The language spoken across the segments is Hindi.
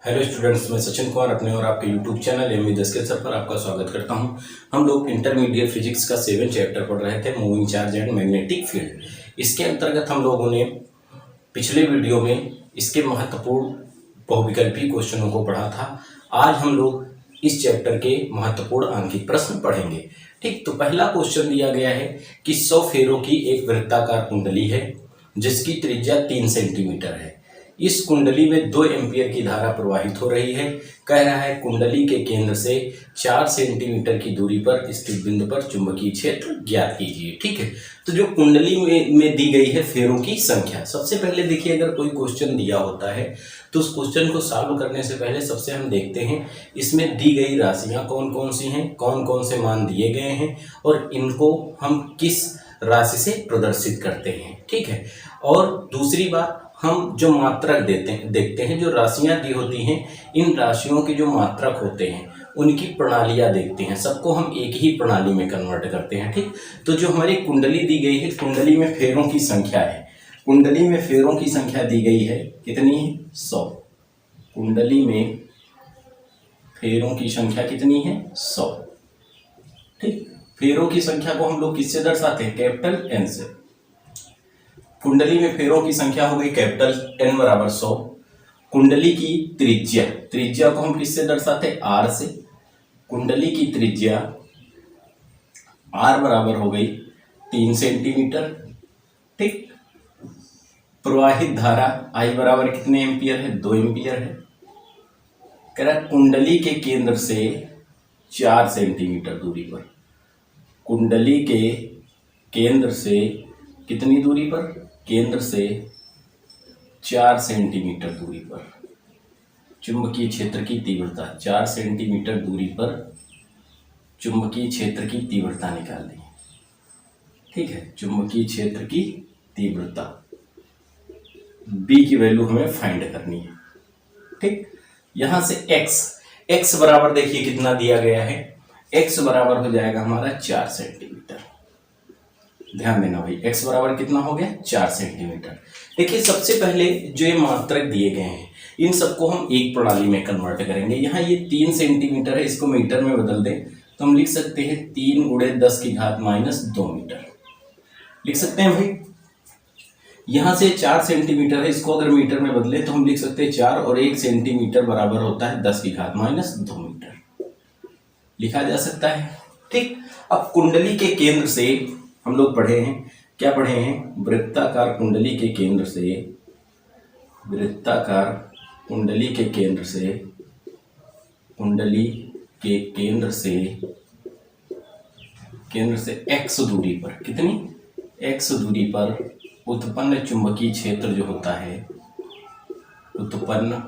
हेलो स्टूडेंट्स, मैं सचिन कुमार अपने और आपके यूट्यूब चैनल MV10 सर पर आपका स्वागत करता हूं। हम लोग इंटरमीडिएट फिजिक्स का 7 चैप्टर पढ़ रहे थे, moving charge and magnetic field. इसके अंतर्गत हम लोगों ने पिछले वीडियो में इसके महत्वपूर्ण बहुविकल्पी क्वेश्चनों को पढ़ा था। आज हम लोग इस चैप्टर के महत्वपूर्ण आंकिक प्रश्न पढ़ेंगे। ठीक, तो पहला क्वेश्चन दिया गया है कि 100 फेरों की एक वृत्ताकार कुंडली है जिसकी त्रिज्या 3 सेंटीमीटर है। इस कुंडली में 2 एम्पीयर की धारा प्रवाहित हो रही है। कह रहा है कुंडली के केंद्र से 4 सेंटीमीटर की दूरी पर स्थित बिंदु पर चुंबकीय क्षेत्र ज्ञात कीजिए। ठीक है, तो जो कुंडली में दी गई है फेरों की संख्या। सबसे पहले देखिए, अगर कोई क्वेश्चन दिया होता है तो उस क्वेश्चन को सॉल्व करने से पहले सबसे हम देखते हैं इसमें दी गई राशियां कौन कौन सी हैं, कौन कौन से मान दिए गए हैं और इनको हम किस राशि से प्रदर्शित करते हैं। ठीक है, और दूसरी बात, हम जो मात्रक देखते हैं, जो राशियां दी होती हैं, इन राशियों के जो मात्रक होते हैं उनकी प्रणालियां देखते हैं। सबको हम एक ही प्रणाली में कन्वर्ट करते हैं। ठीक, तो जो हमारी कुंडली दी गई है, कुंडली में फेरों की संख्या है, कुंडली में फेरों की संख्या दी गई है कितनी है? 100। कुंडली में फेरों की संख्या कितनी है? 100। ठीक, फेरों की संख्या को हम लोग किससे दर्शाते हैं? कैपिटल एन से। कुंडली में फेरों की संख्या हो गई कैपिटल एन बराबर 100। कुंडली की त्रिज्या को हम किससे दर्शाते हैं? आर से। कुंडली की त्रिज्या आर बराबर हो गई 3 सेंटीमीटर। ठीक, प्रवाहित धारा आई बराबर कितने एम्पियर है? 2 एम्पियर है। कह रहा कुंडली के केंद्र से 4 सेंटीमीटर दूरी पर, कुंडली के केंद्र से कितनी दूरी पर? केंद्र से 4 सेंटीमीटर दूरी पर चुंबकीय क्षेत्र की तीव्रता, 4 सेंटीमीटर दूरी पर चुंबकीय क्षेत्र की तीव्रता निकालनी है। ठीक है, चुंबकीय क्षेत्र की तीव्रता B की वैल्यू हमें फाइंड करनी है। ठीक, यहां से x बराबर देखिए कितना दिया गया है। x बराबर हो जाएगा हमारा 4 सेंटीमीटर। ध्यान देना भाई, x बराबर कितना हो गया? 4 सेंटीमीटर। देखिए, सबसे पहले जो ये मात्रक दिए गए हैं इन सबको हम एक प्रणाली में कन्वर्ट करेंगे। यहाँ ये 3 सेंटीमीटर है, इसको मीटर में बदल दें तो हम लिख सकते हैं 3 × 10⁻² मीटर लिख सकते हैं भाई। यहाँ से 4 सेंटीमीटर है, इसको अगर मीटर में बदले तो हम लिख सकते हैं 4 और 1 सेंटीमीटर बराबर होता है 10⁻² मीटर, लिखा जा सकता है। ठीक, अब कुंडली के केंद्र से हम लोग पढ़े हैं, क्या पढ़े हैं? वृत्ताकार कुंडली के केंद्र से, वृत्ताकार कुंडली के केंद्र से, कुंडली के केंद्र से x दूरी पर, कितनी? x दूरी पर उत्पन्न चुंबकीय क्षेत्र जो होता है, उत्पन्न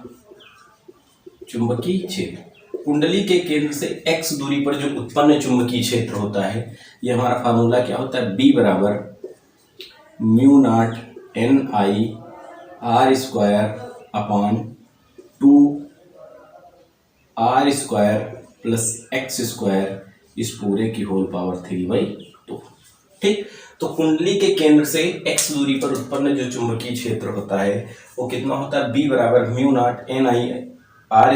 चुंबकीय क्षेत्र, कुंडली के केंद्र से x दूरी पर जो उत्पन्न चुंबकीय क्षेत्र होता है, ये हमारा फार्मूला क्या होता है? B बराबर μ0 NI r² / 2r² + x² इस पूरे की होल पावर 3/2। ठीक, तो कुंडली के केंद्र से x दूरी पर उत्पन्न जो चुंबकीय क्षेत्र होता है वो कितना होता है? B बराबर μ0 NI r² /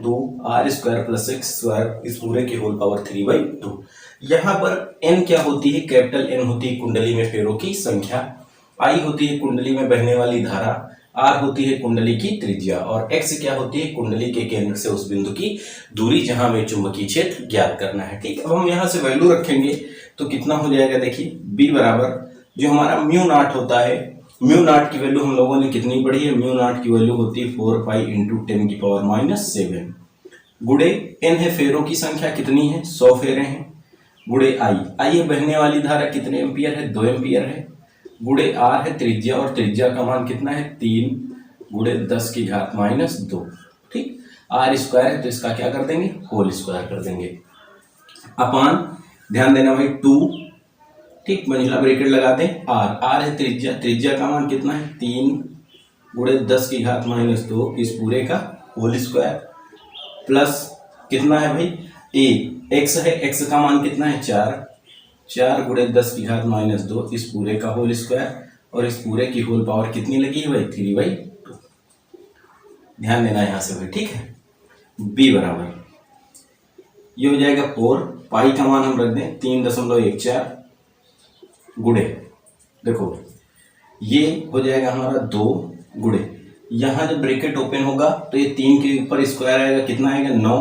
2r² + x² इस पूरे की होल पावर 3/2। यहाँ पर n क्या होती है? कैपिटल N होती है कुंडली में फेरों की संख्या, I होती है कुंडली में बहने वाली धारा, R होती है कुंडली की त्रिज्या और x क्या होती है? कुंडली के केंद्र से उस बिंदु की दूरी जहां हमें चुंबकीय क्षेत्र ज्ञात करना है। ठीक, अब हम यहाँ से वैल्यू रखेंगे तो कितना हो जाएगा? देखिए, B बराबर जो हमारा μ0 होता है, μ0 की वैल्यू हम लोगों ने कितनी पढ़ी है? μ0 की वैल्यू होती है 4π × 10⁻⁷ गुणे n है फेरों की संख्या, कितनी है? 100 फेरे हैं, गुणे I है बहने वाली धारा, कितने एम्पियर है? 2 एम्पियर है, गुणे R है त्रिज्या और त्रिज्या का मान कितना है? 3 × 10⁻²। ठीक, r² है तो इसका क्या कर देंगे? होल स्क्वायर कर देंगे। अपान, ध्यान देना भाई, 2, ठीक, मंझला ब्रैकेट लगा दें, r है त्रिज्या, त्रिज्या का मान कितना है? 3 × 10⁻² इस पूरे का होल स्क्वायर प्लस कितना है भाई? x है, x का मान कितना है? 4 × 10⁻² इस पूरे का होल स्क्वायर और इस पूरे की होल पावर कितनी लगी है भाई? 3/2। ध्यान देना यहाँ से भाई, ठीक है। b बराबर ये हो जाएगा 4, पाई का मान हम रख दें 3.14 गुणे, देखो ये हो जाएगा हमारा 2 गुणे, यहाँ जब ब्रैकेट ओपन होगा तो ये 3 के ऊपर स्क्वायर आएगा, कितना आएगा 9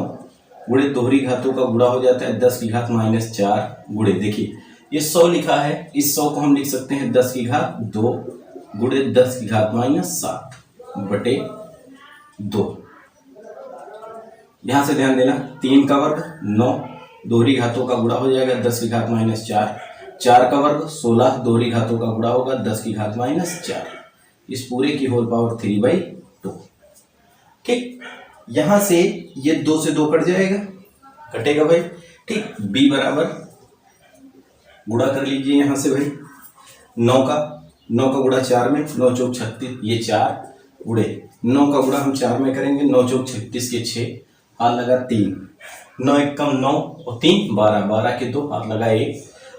गुणे दोहरी घातों का गुणा हो जाता है 10 की घात -4 गुणे। देखिए ये 100 लिखा है, इस 100 को हम लिख सकते हैं 10 की घात 2 गुणे 10 की घात -7 बटे 2। यहाँ से ध्यान देना 3 का वर्ग 9 दोहरी घातों का गुणा हो जाएगा 10 की घात -4, 4 का वर्ग 16 दोहरी घातों का गुणा होगा 10 की घात -4, इस पूरे की होल पावर 3/2। ठीक, यहां से ये 2 से 2 कट जाएगा, कटेगा भाई, ठीक। b बराबर गुणा कर लीजिए यहाँ से भाई 9 का गुणा 4 में, 9 चौक 36, ये 4 गुणे 9 का गुणा हम 4 में करेंगे, 9 चौक 36 के 6, हाथ लगा 3, 9 एक कम 9 और 3 12, 12 के 2, हाथ लगा 1,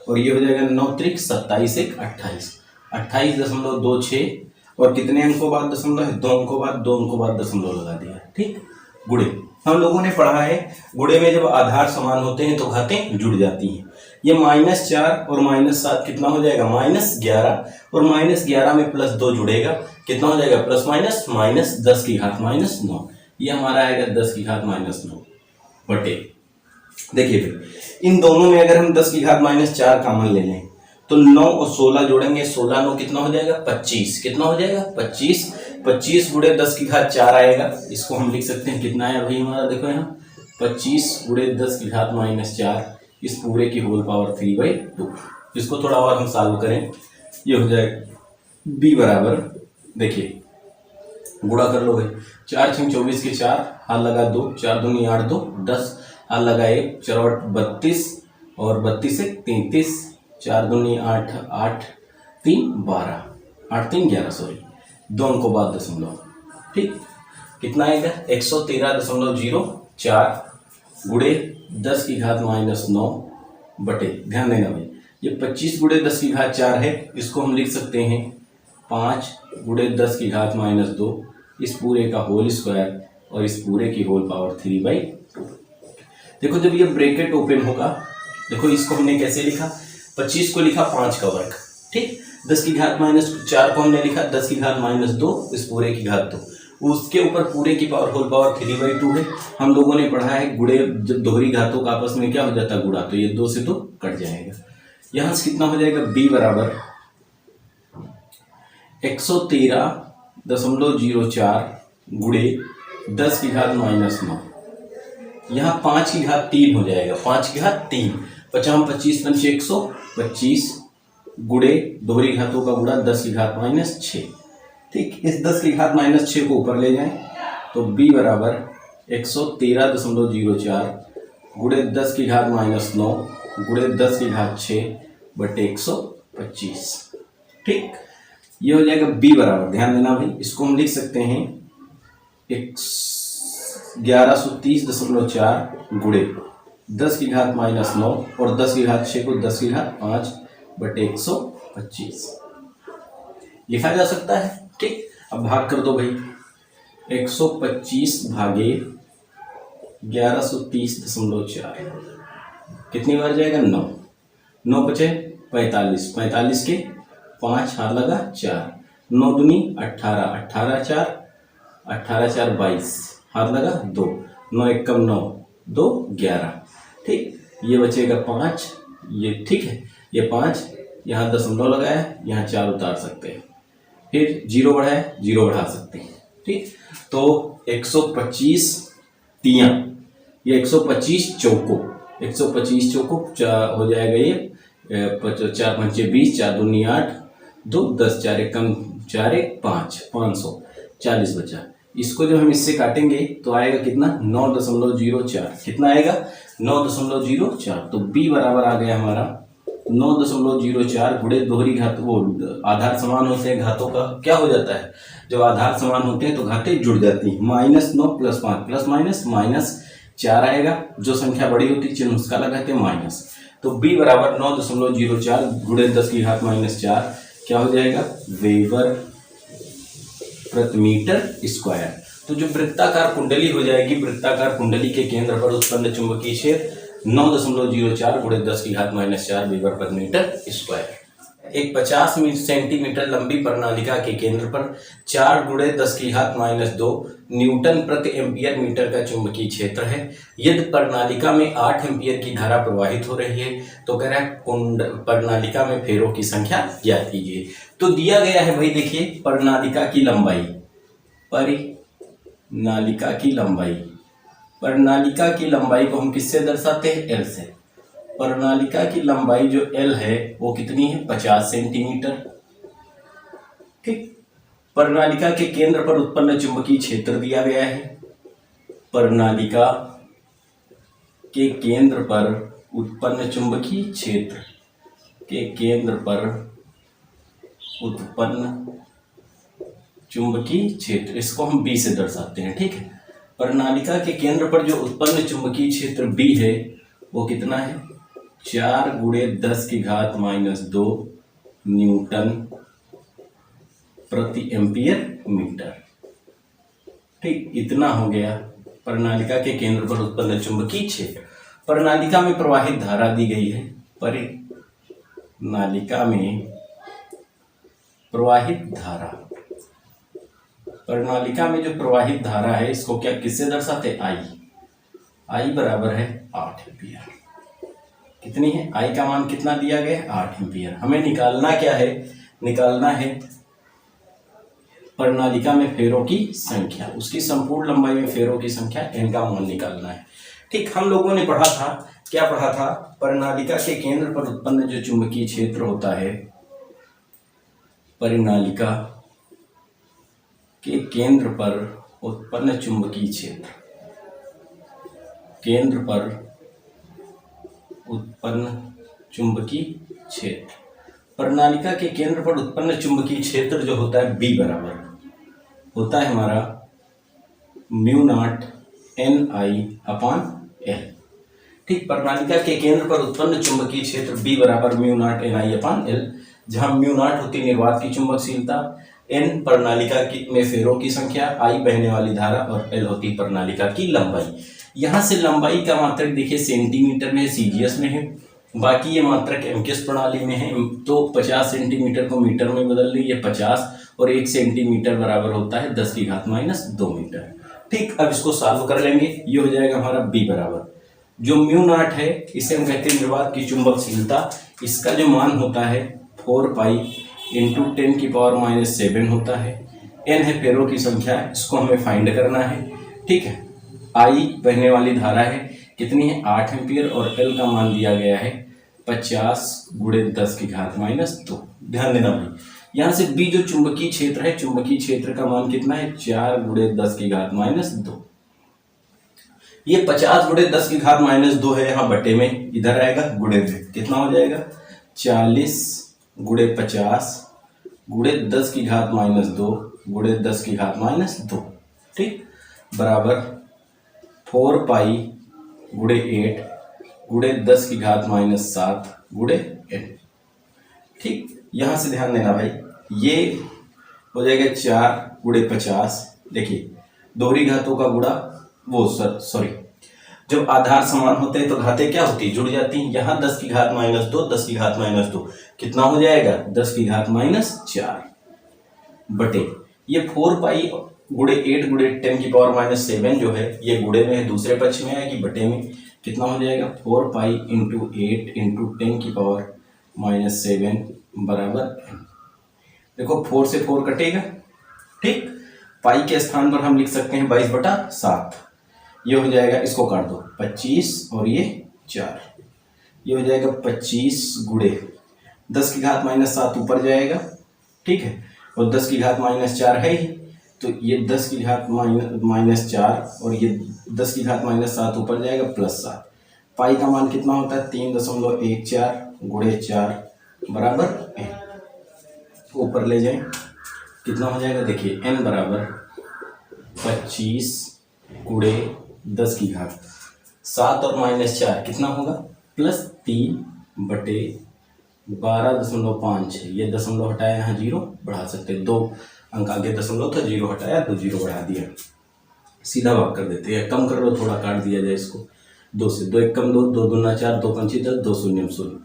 और ये हो जाएगा 9 त्रिक 27 एक 28, 28.26, और कितने अंकों बाद दशमलव है, 2 अंकों बाद, 2 अंकों बाद दशमलव लगा दिया, ठीक। गुणे हम लोगों ने पढ़ा है, गुणे में जब आधार समान होते हैं तो घातें जुड़ जाती हैं। ये -4 और -7 कितना हो जाएगा -11, और -11 में +2 जुड़ेगा, कितना हो जाएगा प्लस माइनस -10 की घात -9, ये हमारा आएगा 10 की घात -9 बटे। देखिए फिर इन दोनों में अगर हम 10 की घात -4 कॉमन ले लें तो 9 और 16 जोड़ेंगे, 16 9 कितना हो जाएगा 25, कितना हो जाएगा 25, 25 गुणे 10 की घात 4 आएगा, इसको हम लिख सकते हैं कितना है भाई हमारा, देखो यहाँ 25 गुणे 10 की घात -4, इस पूरे की होल पावर 3/2। इसको थोड़ा और हम सॉल्व करें, ये हो जाएगा b बराबर, देखिए गुणा कर लो भाई, 4 6 24 के 4, हाथ लगा 2, 4 दूनी 8 2 10, हाथ लगा 1, 4 8 32, और 32 से 33, 4 दूनी 8 8 3 12, 8 3 11, सॉरी 2 अंकों बाद दशमलव, ठीक। कितना आएगा 113.04 गुणे 10 की घात -9 बटे, ध्यान देना भाई ये 25 गुणे 10 की घात 4 है, इसको हम लिख सकते हैं 5 गुणे 10 की घात -2, इस पूरे का होल स्क्वायर, और इस पूरे की होल पावर 3/2। देखो जब ये ब्रैकेट ओपन होगा, देखो इसको हमने कैसे लिखा, 25 को लिखा 5 का वर्ग, ठीक, 10 की घात -4 को हमने लिखा 10 की घात -2, इस पूरे की घात 2, उसके ऊपर पूरे की पावर होल पावर 3/2 है। हम लोगों ने पढ़ा है गुणे जब दोहरी घातों का आपस में क्या हो जाता है गुणा, तो ये 2 से 2 कट जाएगा। यहाँ से कितना हो जाएगा b बराबर 113.04 गुणे 10 की घात -9, यहाँ 5 की घात 3 हो जाएगा, 5 की घात 3, 50 25 पंच 125 गुणे दोहरी घातों का गुणा 10 की घात -6, ठीक। इस 10 की घात -6 को ऊपर ले जाएं तो b बराबर 113.04 गुणे 10 की घात -9 गुणे 10 की घात 6 बटे 125, ठीक। ये हो जाएगा b बराबर, ध्यान देना भाई, इसको हम लिख सकते हैं 1130.4 गुणे 10 की घात -9 और 10 की घात 6 को 10 की घात 5 बटे 125 लिखा जा सकता है, ठीक। अब भाग कर दो भाई, 125 भागे 1130.4 कितनी बार जाएगा 9, 9 बचे 45, 45 के 5, हाथ लगा 4, 9 दूनी 18, 18 4, 18 4 22, हाथ लगा 2, 9 एक कम 9 2 11, ठीक। ये बचेगा 5, ये ठीक है, ये 5, यहाँ दशमलव लगाया, यहाँ 4 उतार सकते हैं, फिर 0 बढ़ाया 0 बढ़ा सकते हैं, ठीक। तो 125 तियां, ये 125 चौको, 125 चौको हो जाएगा ये 4 पंचे 20, 4 दूनी 8 2 10, 4 एक कम 4 1 5, 540 बचा। इसको जब हम इससे काटेंगे तो आएगा कितना 9.04, कितना आएगा 9.04, तो b बराबर आ गया हमारा 9.04 गुणे दोहरी घात, वो आधार समान होते हैं घातों का क्या हो जाता है, जब आधार समान होते हैं तो घातें जुड़ जाती हैं, -9 + 5 प्लस माइनस -4 आएगा, जो संख्या बड़ी होती है चिन्ह उसका लगाते हैं माइनस, तो b बराबर 9.04 गुणे 10 की घात -4 क्या हो जाएगा वेबर प्रति मीटर स्क्वायर। तो जो वृत्ताकार कुंडली हो जाएगी, वृत्ताकार कुंडली के केंद्र पर उत्पन्न चुंबकीय क्षेत्र 9.04 गुणे 10⁻⁴ वीबर पर मीटर स्क्वायर। एक 50 सेंटीमीटर लंबी प्रणालिका के केंद्र पर 4 गुणे 10⁻² न्यूटन प्रति एम्पियर मीटर का चुंबकीय क्षेत्र है। यदि प्रणालिका में 8 एम्पियर की धारा प्रवाहित हो रही है तो कह रहा है प्रणालिका में फेरों की संख्या ज्ञात कीजिए। तो दिया गया है भाई, देखिए प्रणालिका की लंबाई, प्रणालिका की लंबाई को हम किससे दर्शाते हैं? एल से। प्रणालिका की लंबाई जो एल है वो कितनी है? 50 सेंटीमीटर। ठीक। प्रणालिका के केंद्र पर उत्पन्न चुंबकीय क्षेत्र दिया गया है। प्रणालिका के केंद्र पर उत्पन्न चुंबकीय क्षेत्र के केंद्र पर उत्पन्न चुंबकीय क्षेत्र, इसको हम बी से दर्शाते हैं। ठीक है। प्रणालिका के केंद्र पर जो उत्पन्न चुंबकीय क्षेत्र बी है वो कितना है? 4 गुणे 10⁻² न्यूटन प्रति एम्पियर मीटर। ठीक, इतना हो गया प्रणालिका के केंद्र पर उत्पन्न चुंबकीय क्षेत्र। प्रणालिका में प्रवाहित धारा दी गई है। प्रणालिका में प्रवाहित धारा, प्रणालिका में जो प्रवाहित धारा है इसको क्या किससे दर्शाते? आई बराबर है 8 एम्पियर। कितनी है? आई का मान कितना दिया गया है? 8 एम्पियर। हमें निकालना क्या है? निकालना है प्रणालिका में फेरों की संख्या, उसकी संपूर्ण लंबाई में फेरों की संख्या, एन का मान निकालना है। ठीक, हम लोगों ने पढ़ा था, क्या पढ़ा था? प्रणालिका के केंद्र पर उत्पन्न जो चुंबकीय क्षेत्र होता है, प्रणालिका के केंद्र पर उत्पन्न चुंबकीय क्षेत्र, केंद्र पर उत्पन्न चुंबकीय क्षेत्र, प्रणालिका के केंद्र पर उत्पन्न चुंबकीय क्षेत्र जो होता है बी बराबर होता है हमारा μ0 NI/L। ठीक, प्रणालिका के केंद्र पर उत्पन्न चुंबकीय क्षेत्र बी बराबर μ0 NI/L, जहां μ0 होती निर्वात की चुंबकशीलता, N प्रणालिका की में फेरों की संख्या, I बहने वाली धारा और L होती प्रणालिका की लंबाई। यहाँ से लंबाई का मात्रक देखिए सेंटीमीटर में, सीजीएस में है, बाकी ये मात्रक एमकेएस प्रणाली में है। तो 50 सेंटीमीटर को मीटर में बदल ली, ये 50 और 1 सेंटीमीटर बराबर होता है 10⁻² मीटर। ठीक, अब इसको सॉल्व कर लेंगे। ये हो जाएगा हमारा बी बराबर जो μ0 है, इसे हम कहते हैं निर्वात की चुंबकशीलता, इसका जो मान होता है 4 पाई × 10⁻⁷ होता है। n है फेरों की संख्या, इसको हमें फाइंड करना है। ठीक है। I बहने वाली धारा है, कितनी है? 8 एम्पियर और L का मान दिया गया है 50 × 10⁻²। ध्यान देना भाई, यहाँ से B जो चुंबकीय क्षेत्र है, चुंबकीय क्षेत्र का मान कितना है? 4 × 10⁻²। ये 50 × 10⁻² है, यहाँ बटे में, इधर आएगा गुणे में, कितना हो जाएगा? 40 × 50 × 10⁻² × 10⁻²। ठीक, बराबर 4 पाई × 8 × 10⁻⁷ × n। ठीक, यहाँ से ध्यान देना भाई, ये हो जाएगा 4 × 50। देखिए दोहरी घातों का गुणा, वो सॉरी, जब आधार समान होते हैं तो घातें क्या होती है? जुड़ जाती हैं। यहाँ 10⁻², 10⁻² कितना हो जाएगा? 10⁻⁴ बटे ये 4 पाई × 8 × 10⁻⁷ जो है ये गुणे में है, दूसरे पक्ष में आएगी, बटे में कितना हो जाएगा? 4 पाई × 8 × 10⁻⁷ बराबर n। देखो 4 से 4 कटेगा। ठीक, पाई के स्थान पर हम लिख सकते हैं 22/7। ये हो जाएगा, इसको काट दो, 25 और ये 4, ये हो जाएगा 25 × 10⁻⁷ ऊपर जाएगा। ठीक है, और 10⁻⁴ है ही, तो ये 10⁻⁴ और ये 10⁻⁷ ऊपर जाएगा +7। पाई का मान कितना होता है? 3.14 × 4 बराबर n। ऊपर ले जाएं, कितना हो जाएगा? देखिए n बराबर 25 × 10⁻⁷ और -4 कितना होगा? +3 बटे 12.5 है। ये दशमलव हटाया, यहाँ 0 बढ़ा सकते हैं, 2 अंक आगे दशमलव था, 0 हटाया तो 0 बढ़ा दिया। सीधा भाग कर देते हैं, कम कर लो थोड़ा, काट दिया जाए इसको। 2 से 2 1 कम 2, 2 दूना 4, 2 पंची 10, 2 शून्य 0,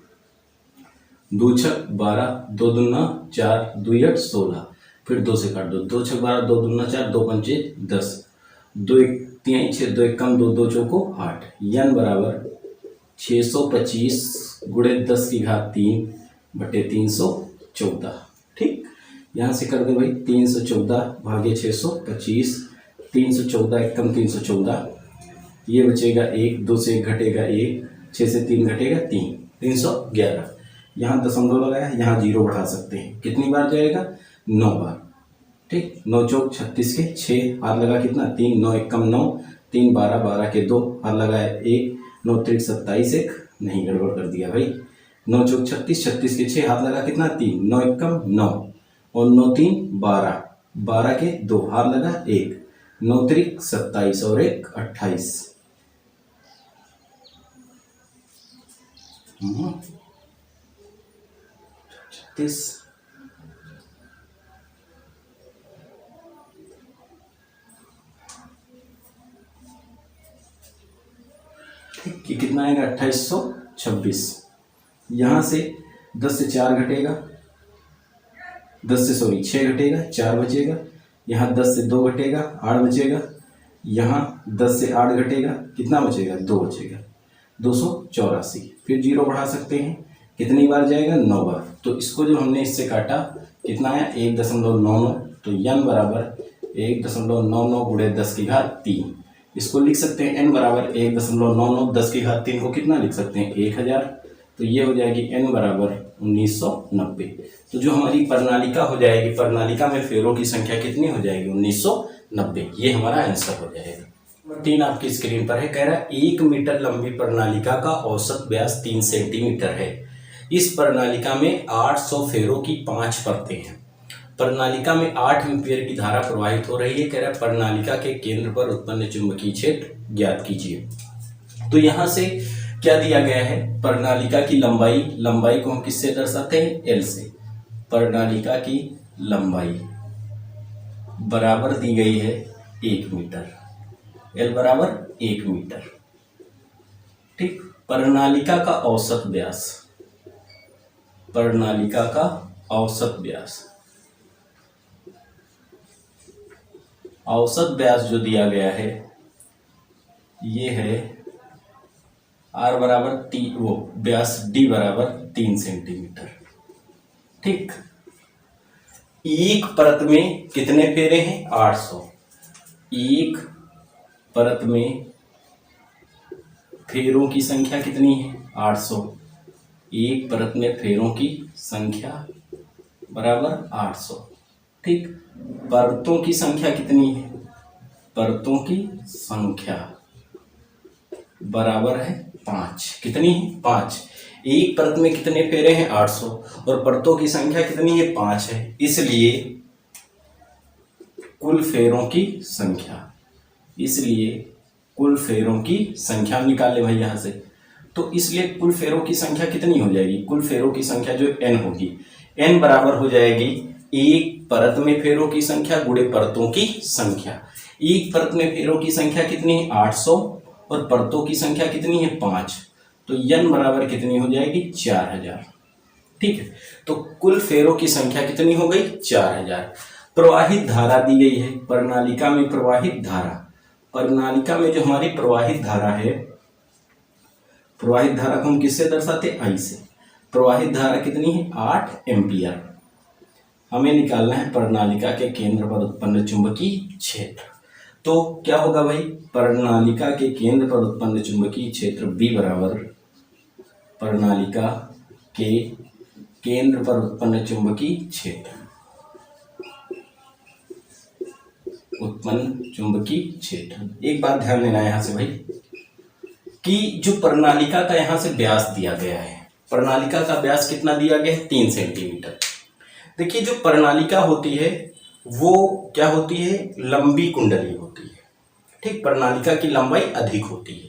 2 छक 12, 2 दूना 4, 2 8 16, फिर 2 से काट दो, 2 छक 12, 2 दूना 4, 2 पंचे 10, 2 1 3 6, 2 1 कम 2, 2 चौको 8, n बराबर 625 गुणे 10 की घात 3 बटे 314। ठीक, यहाँ से कर दे भाई 314 भागे 625, 314 1 कम 314, ये बचेगा 1, 2 से 1 घटेगा 1, 6 से 3 घटेगा 3, 311। यहाँ दशमलव लगाया, यहाँ 0 बढ़ा सकते हैं, कितनी बार जाएगा? 9 बार। ठीक, 9 चौक 36 के 6, हाथ लगा कितना? 3, 9 1 कम 9, 3 12, 12 के 2, हाथ लगाया 1, 9 3 27 1, नहीं गड़बड़ कर दिया भाई, 9 चौक 36, 36 के 6, हाथ लगा कितना? 3, 9 1 कम 9 और 9 3 12, 12 के 2, हाथ लगा 1, 9 3 27 और 1 28। 36। ठीक, ये कितना आएगा? 2826। यहाँ से 10 से 4 घटेगा, 10 से 6 घटेगा, 4 बचेगा, यहाँ 10 से 2 घटेगा, 8 बचेगा, यहाँ 10 से 8 घटेगा, कितना बचेगा? 2 बचेगा, 284। फिर 0 बढ़ा सकते हैं, कितनी बार जाएगा? 9 बार। तो इसको जो हमने इससे काटा, कितना आया? 1.99। तो n बराबर 1.99 गुणे 10 की घात 3। इसको लिख सकते हैं n बराबर 1.99, 10 की घात 3 को कितना लिख सकते हैं? 1000। तो ये हो जाएगी n बराबर 1990। तो जो हमारी प्रणालिका हो जाएगी, प्रणालिका में फेरों की संख्या कितनी हो जाएगी? 1990। ये हमारा आंसर हो जाएगा। नंबर 3 आपकी स्क्रीन पर है, कह रहा है 1 मीटर लंबी प्रणालिका का औसत व्यास 3 सेंटीमीटर है। इस प्रणालिका में 800 फेरों की 5 परतें हैं। प्रणालिका में 8 एम्पीयर की धारा प्रवाहित हो रही है। कह रहा है प्रणालिका के केंद्र पर उत्पन्न चुंबकीय क्षेत्र ज्ञात कीजिए। तो यहाँ से क्या दिया गया है? प्रणालिका की लंबाई, लंबाई को हम किससे दर्शाते हैं? एल से। प्रणालिका की लंबाई बराबर दी गई है 1 मीटर, एल बराबर 1 मीटर। ठीक, प्रणालिका का औसत व्यास, प्रणालिका का औसत व्यास, औसत व्यास जो दिया गया है ये है आर बराबर व्यास डी बराबर 3 सेंटीमीटर। ठीक, एक परत में कितने फेरे हैं? 800। एक परत में फेरों की संख्या कितनी है? 800। एक परत में फेरों की संख्या बराबर 800। ठीक, परतों की संख्या कितनी है? परतों की संख्या बराबर है 5। कितनी है? 5। एक परत में कितने फेरे हैं? 800 और परतों की संख्या कितनी है? 5 है। इसलिए कुल फेरों की संख्या, इसलिए कुल फेरों की संख्या निकाले भाई यहाँ से। तो इसलिए कुल फेरों की संख्या कितनी हो जाएगी? कुल फेरों की संख्या जो n होगी, n बराबर हो जाएगी एक परत में फेरों की संख्या गुणे परतों की संख्या। एक परत में फेरों की संख्या कितनी है? 800 और परतों की संख्या कितनी है? 5। तो n बराबर कितनी हो जाएगी? 4000। ठीक है, तो कुल फेरों की संख्या कितनी हो गई? 4000। प्रवाहित धारा दी गई है प्रणालिका में। प्रवाहित धारा, प्रणालिका में जो हमारी प्रवाहित धारा है, प्रवाहित धारा को हम किससे दर्शाते? आई से। प्रवाहित धारा कितनी है? 8 एम्पियर। हमें निकालना है प्रणालिका के केंद्र पर उत्पन्न चुंबकीय क्षेत्र। तो क्या होगा भाई? प्रणालिका के केंद्र पर उत्पन्न चुंबकीय क्षेत्र B बराबर प्रणालिका के केंद्र पर उत्पन्न चुंबकीय क्षेत्र, उत्पन्न चुंबकीय क्षेत्र। एक बात ध्यान देना है यहाँ से भाई कि जो प्रणालिका का यहाँ से व्यास दिया गया है, प्रणालिका का व्यास कितना दिया गया है? 3 सेंटीमीटर। देखिए, जो प्रणालिका होती है वो क्या होती है? लंबी कुंडली होती है। ठीक, प्रणालिका की लंबाई अधिक होती है।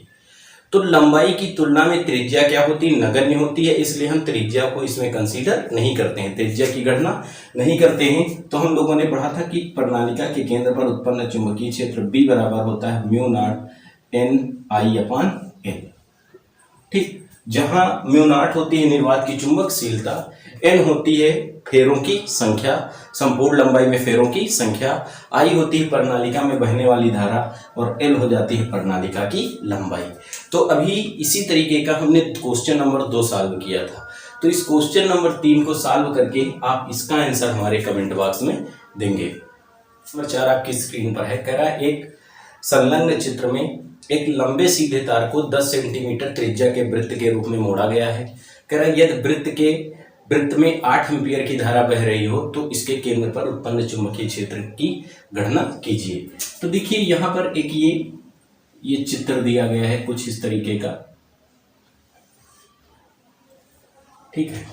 तो लंबाई की तुलना में त्रिज्या क्या होती है, नगण्य होती है, इसलिए हम त्रिज्या को इसमें कंसीडर नहीं करते हैं, त्रिज्या की गणना नहीं करते हैं। तो हम लोगों ने पढ़ा था कि प्रणालिका के केंद्र पर उत्पन्न चुंबकीय क्षेत्र B बराबर होता है म्यू नॉट N/N। ठीक, जहां म्यू नॉट होती है निर्वात की चुंबकशीलता, N होती है फेरों की संख्या, संपूर्ण लंबाई में फेरों की संख्या, I होती है प्रणालिका में बहने वाली धारा और L हो जाती है प्रणालिका की लंबाई। तो अभी इसी तरीके का हमने क्वेश्चन नंबर 2 सॉल्व किया था। तो इस क्वेश्चन नंबर 3 को सॉल्व करके आप इसका आंसर हमारे कमेंट बॉक्स में देंगे। नंबर 4 आपकी स्क्रीन पर है। कह रहा है एक संलग्न चित्र में एक लंबे सीधे तार को 10 सेंटीमीटर त्रिज्या के वृत्त के रूप में मोड़ा गया है। कह रहा है यदि वृत्त में 8 एम्पीयर की धारा बह रही हो तो इसके केंद्र पर उत्पन्न चुंबकीय क्षेत्र की गणना कीजिए। तो देखिए यहाँ पर एक ये चित्र दिया गया है कुछ इस तरीके का, ठीक है,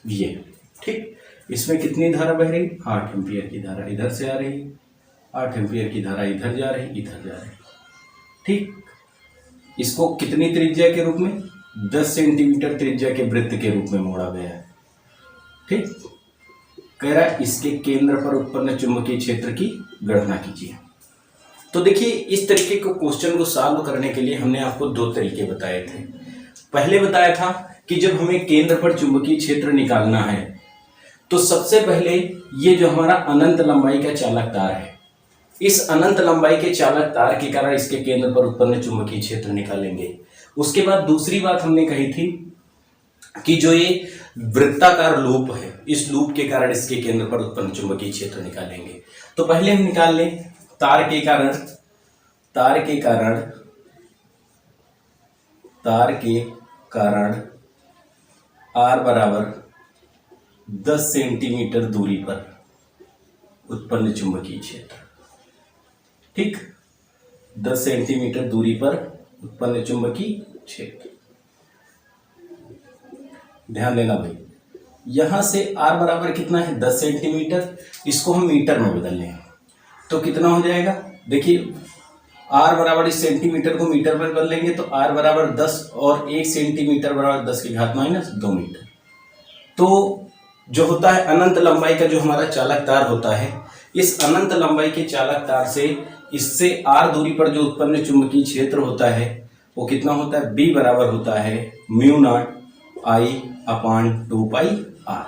ये ठीक, इसमें कितनी धारा बह रही, 8 एम्पीयर की धारा इधर से आ रही, 8 एम्पीयर की धारा इधर जा रही, इधर जा रही। ठीक, इसको कितनी त्रिज्या के रूप में, 10 सेंटीमीटर त्रिज्या के वृत्त के रूप में मोड़ा गया है। ठीक, कह रहा है इसके केंद्र पर उत्पन्न चुंबकीय क्षेत्र की गणना कीजिए। तो देखिए इस तरीके को क्वेश्चन को सॉल्व करने के लिए हमने आपको 2 तरीके बताए थे। पहले बताया था कि जब हमें केंद्र पर चुंबकीय क्षेत्र निकालना है तो सबसे पहले ये जो हमारा अनंत लंबाई का चालक तार है, इस अनंत लंबाई के चालक तार के कारण इसके केंद्र पर उत्पन्न चुंबकीय क्षेत्र निकालेंगे। उसके बाद दूसरी बात हमने कही थी कि जो ये वृत्ताकार लूप है, इस लूप के कारण इसके केंद्र पर उत्पन्न चुंबकीय क्षेत्र निकालेंगे। तो पहले हम निकाल लें तार के कारण R बराबर 10 सेंटीमीटर दूरी पर उत्पन्न चुंबकीय क्षेत्र। ठीक, 10 सेंटीमीटर दूरी पर उत्पन्न चुंबकीय क्षेत्र। ध्यान देना भाई, यहां से R बराबर कितना है, 10 सेंटीमीटर, इसको हम मीटर में बदल लें तो कितना हो जाएगा। देखिए R बराबर इस सेंटीमीटर को मीटर में बदलेंगे तो R बराबर 10 और 1 सेंटीमीटर बराबर 10 की घात -2 मीटर। तो जो होता है अनंत लंबाई का जो हमारा चालक तार होता है, इस अनंत लंबाई के चालक तार से इससे R दूरी पर जो उत्पन्न चुंबकीय क्षेत्र होता है वो कितना होता है, B बराबर होता है म्यू नॉट I/2 R।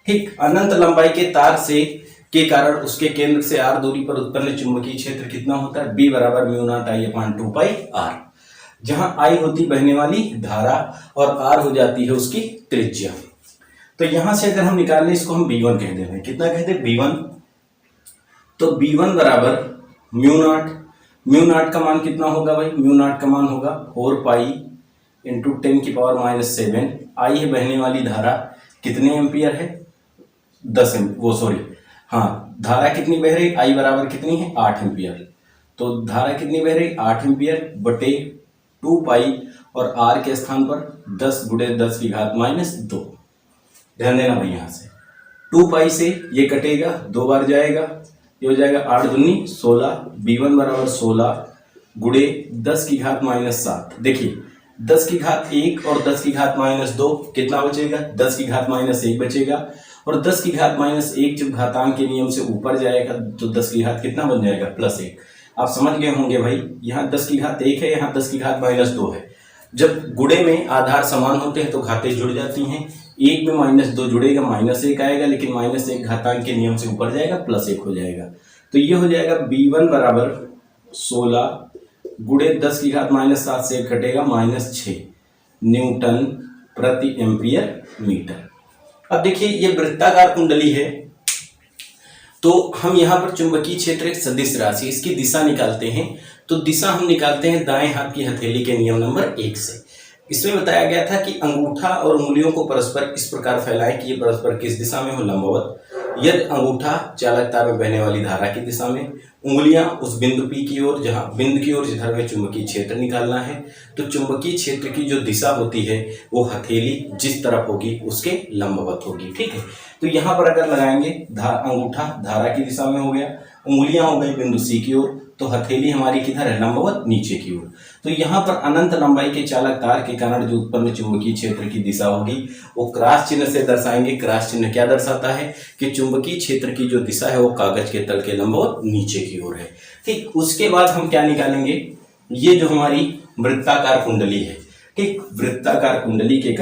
ठीक, अनंत लंबाई के तार से के कारण उसके केंद्र से R दूरी पर उत्पन्न चुंबकीय क्षेत्र कितना होता है, B बराबर म्यू नॉट I/2 R, जहां I होती बहने वाली धारा और R हो जाती है उसकी त्रिज्या। तो यहां से अगर हम निकाल लें इसको हम B1 कह देते हैं। कितना कहते हैं, B1। तो B1 बराबर म्यू नॉट का मान कितना होगा भाई, म्यू नॉट का मान होगा 4 पाई इंटू 10⁻⁷। I है बहने वाली धारा, कितने एम्पियर है, 10 धारा कितनी बह रही, I बराबर कितनी है, 8 एम्पियर। तो धारा कितनी बह रही, 8 एम्पियर बटे 2 पाई और R के स्थान पर 10 × 10 की घात -2। ध्यान देना भाई, यहां से 2 पाई से ये कटेगा, 2 बार जाएगा, ये हो जाएगा 8 दूनी 16। B1 बराबर 16 गुणे 10 की घात -7। देखिए 10 की घात 1 और 10 की घात -2 कितना बचेगा, 10 की घात -1 बचेगा। और 10 की घात -1 जब घातांक के नियम से ऊपर जाएगा तो 10 की घात कितना बन जाएगा, +1। आप समझ गए होंगे भाई, यहाँ 10 की घात 1 है, यहाँ 10 की घात -2 है। जब गुणे में आधार समान होते हैं तो घातें जुड़ जाती हैं। 1 में -2 जुड़ेगा, -1 आएगा, लेकिन -1 घातांक के नियम से ऊपर जाएगा, +1 हो जाएगा। तो ये हो जाएगा B1 बराबर 16 गुणे 10 की घात -7 से घटेगा -6 न्यूटन प्रति एम्पियर मीटर। अब देखिए ये वृत्ताकार कुंडली है, तो हम यहाँ पर चुंबकीय क्षेत्र एक सदिश राशि, इसकी दिशा निकालते हैं। तो दिशा हम निकालते हैं दाएं हाथ की हथेली के नियम नंबर 1 से। इसमें बताया गया था कि अंगूठा और उंगलियों को परस्पर इस प्रकार फैलाएं कि ये परस्पर किस दिशा में हो, लंबवत। यदि अंगूठा चालक तार में बहने वाली धारा की दिशा में, उंगलियां उस बिंदु P की ओर, जहां बिंदु की ओर जिधर में चुंबकीय क्षेत्र निकालना है, तो चुंबकीय क्षेत्र की जो दिशा होती है वो हथेली जिस तरफ होगी उसके लंबवत होगी। ठीक है, तो यहाँ पर अगर लगाएंगे अंगूठा धारा की दिशा में हो गया, उंगलियां हो गई बिंदु C की ओर, तो हथेली हमारी किधर है, लंबवत नीचे की ओर। तो यहाँ पर अनंत लंबाई के चालक तार के कारण जो उत्पन्न चुंबकीय क्षेत्र की दिशा होगी वो क्रॉस चिन्ह से दर्शाएंगे। क्रॉस चिन्ह क्या दर्शाता है कि चुंबकीय क्षेत्र की जो दिशा है वो कागज के तल के लंबवत नीचे की ओर है। ठीक, उसके बाद हम क्या निकालेंगे, ये जो हमारी वृत्ताकार कुंडली है, ठीक, वृत्ताकार कुंडली के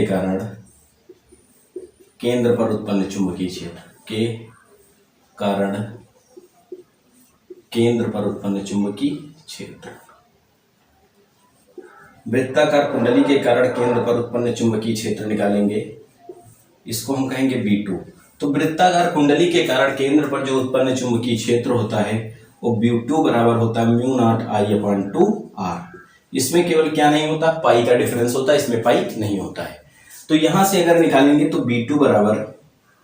कारण केंद्र पर उत्पन्न चुंबकीय क्षेत्र के कारण केंद्र पर उत्पन्न चुंबकीय क्षेत्र, वृत्ताकार कुंडली के कारण केंद्र पर उत्पन्न चुंबकीय क्षेत्र निकालेंगे, इसको हम कहेंगे B2। तो वृत्ताकार कुंडली के कारण केंद्र पर जो उत्पन्न चुंबकीय क्षेत्र होता है वो B2 बराबर होता है μ0I/2R। इसमें केवल क्या नहीं होता, पाई का डिफरेंस होता है, इसमें पाई नहीं होता है। तो यहां से अगर निकालेंगे तो B2 बराबर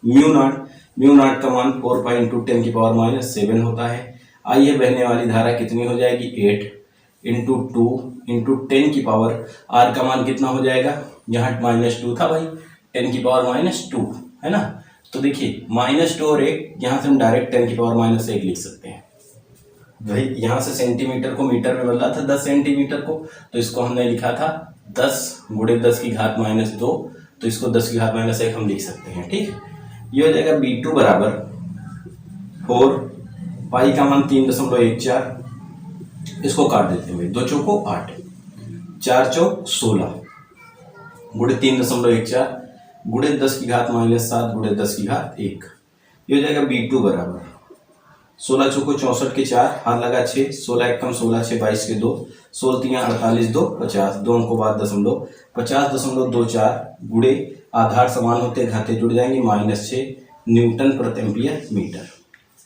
म्यू नॉट का मान 4 पाई इंटू 10 की पावर -7 होता है। आइए बहने वाली धारा कितनी हो जाएगी, 8 इंटू 2 इंटू 10 की पावर, R का मान कितना हो जाएगा, यहाँ -2 था भाई, 10 की पावर -2 है ना। तो देखिए -2 और 1, यहाँ से हम डायरेक्ट 10 की पावर -1 लिख सकते हैं भाई। यहाँ से सेंटीमीटर को मीटर में बदला था, 10 सेंटीमीटर को, तो इसको हमने लिखा था 10 × 10 की घात -2, तो इसको 10 की घात -1 हम लिख सकते हैं। ठीक, ये हो जाएगा B2 बराबर 4 पाई का मान 3.14, इसको काट देते हैं भाई, 2 चौको 8, 4 चौक 16 गुणे 3.14 गुणे 10 की घात -7 गुणे 10 की घात 1। ये हो जाएगा B2 बराबर 16 चौको 64 के 4, हाथ लगा 6, 16 1 कम 16, 6 22 के 2, 16 3 48, 2 50, 2 अंकों बाद दशमलव, 50.24 गुणे आधार समान होते घाते जुड़ जाएंगे -6 न्यूटन प्रति एम्पियर मीटर।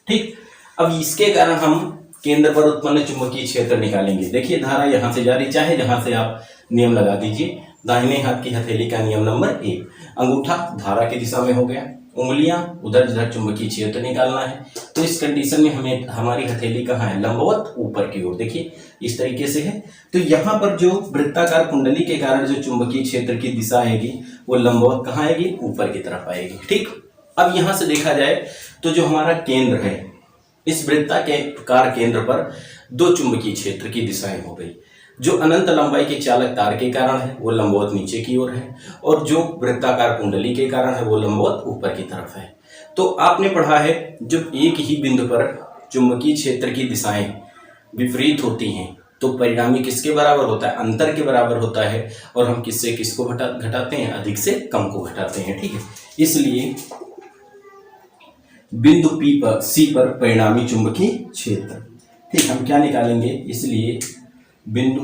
ठीक, अब इसके कारण हम केंद्र पर उत्पन्न चुंबकीय क्षेत्र निकालेंगे। देखिए धारा यहां से जा रही, चाहे जहां से आप नियम लगा दीजिए। दाहिने हाथ की हथेली का नियम नंबर 1, अंगूठा धारा की दिशा में हो गया, उंगलियां उधर जिधर चुंबकीय क्षेत्र निकालना है। तो इस कंडीशन में हमें हमारी हथेली कहाँ है, लंबवत ऊपर की ओर, देखिए इस तरीके से है। तो यहाँ पर जो वृत्ताकार कुंडली के कारण जो चुंबकीय क्षेत्र की दिशा आएगी वो लंबवत कहाँ आएगी, ऊपर की तरफ आएगी। ठीक, अब यहाँ से देखा जाए तो जो हमारा केंद्र है, इस वृत्ताकार केंद्र पर 2 चुंबकीय क्षेत्र की दिशाएं हो गई। जो अनंत लंबाई के चालक तार के कारण है वो लंबवत नीचे की ओर है, और जो वृत्ताकार कुंडली के कारण है वो लंबवत ऊपर की तरफ है। तो आपने पढ़ा है जब एक ही बिंदु पर चुंबकीय क्षेत्र की दिशाएं विपरीत होती हैं तो परिणामी किसके बराबर होता है, अंतर के बराबर होता है। और हम किससे किसको घटाते हैं, अधिक से कम को घटाते हैं। ठीक है, इसलिए बिंदु C पर परिणामी चुंबकीय क्षेत्र, ठीक, हम क्या निकालेंगे, इसलिए बिंदु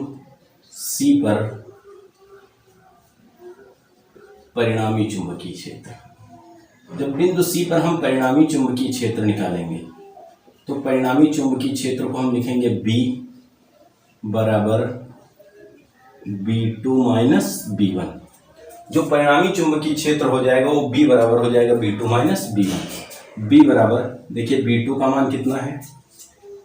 C पर परिणामी चुंबकीय क्षेत्र। जब बिंदु C पर हम परिणामी चुंबकीय क्षेत्र निकालेंगे तो परिणामी चुंबकीय क्षेत्र को हम लिखेंगे B बराबर B2 - B1। जो परिणामी चुंबकीय क्षेत्र हो जाएगा वो B बराबर हो जाएगा B2 - B1। B बराबर, देखिए B2 का मान कितना है,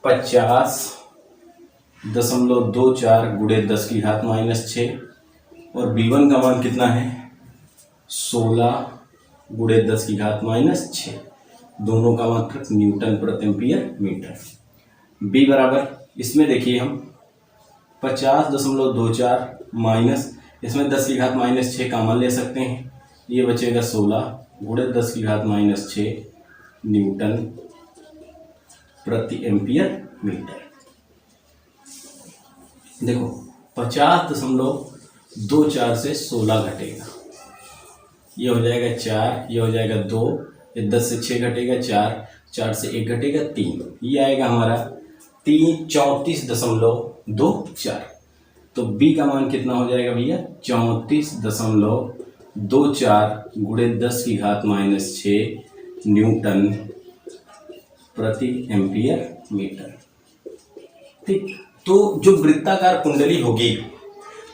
50.24 गुणे 10 की घात -6, और B1 का मान कितना है, 16 गुणे 10 की घात -6। दोनों का मात्रक न्यूटन प्रति एम्पियर मीटर। B बराबर, इसमें देखिए हम 50.24 माइनस, इसमें 10 की घात -6 कॉमन ले सकते हैं, ये बचेगा 16 गुणे 10 की घात -6 न्यूटन प्रति एम्पियर मीटर। देखो 50.24 से 16 घटेगा, ये हो जाएगा 4, ये हो जाएगा 2, ये 10 से 6 घटेगा 4, 4 से 1 घटेगा 3, ये आएगा हमारा 34.24। तो B का मान कितना हो जाएगा भैया, 34.24 गुणे 10 की घात -6 न्यूटन प्रति एम्पियर मीटर। ठीक, तो जो वृत्ताकार कुंडली होगी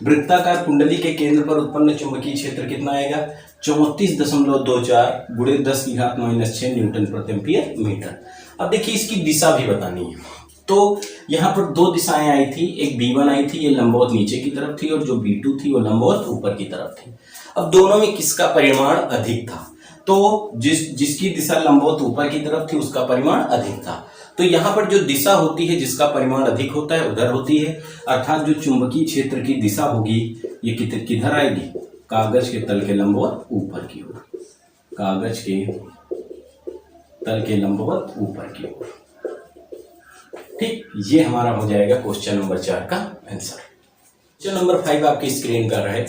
वृत्ताकार कुंडली के केंद्र पर उत्पन्न चुंबकीय क्षेत्र कितना आएगा? 34.24 गुणे 10⁻⁻6 न्यूटन प्रति एम्पीयर मीटर। अब देखिए इसकी दिशा भी बतानी है। तो यहाँ पर दो दिशाएं आई थी, एक B1 आई थी, ये लंबवत नीचे की तरफ थी, और जो B2 थी वो लंबवत ऊपर की तरफ थी। अब दोनों में किसका परिमाण अधिक था? तो जिसकी दिशा लंबवत ऊपर की तरफ थी उसका परिमाण अधिक था। तो यहाँ पर जो दिशा होती है जिसका परिमाण अधिक होता है उधर होती है, अर्थात जो चुंबकीय क्षेत्र की दिशा होगी ये किधर आएगी? कागज के तल के लंबवत ऊपर की ओर, कागज के तल के लंबवत ऊपर की ओर। ठीक, ये हमारा हो जाएगा क्वेश्चन नंबर 4 का आंसर। क्वेश्चन नंबर 5 आपकी स्क्रीन पर है,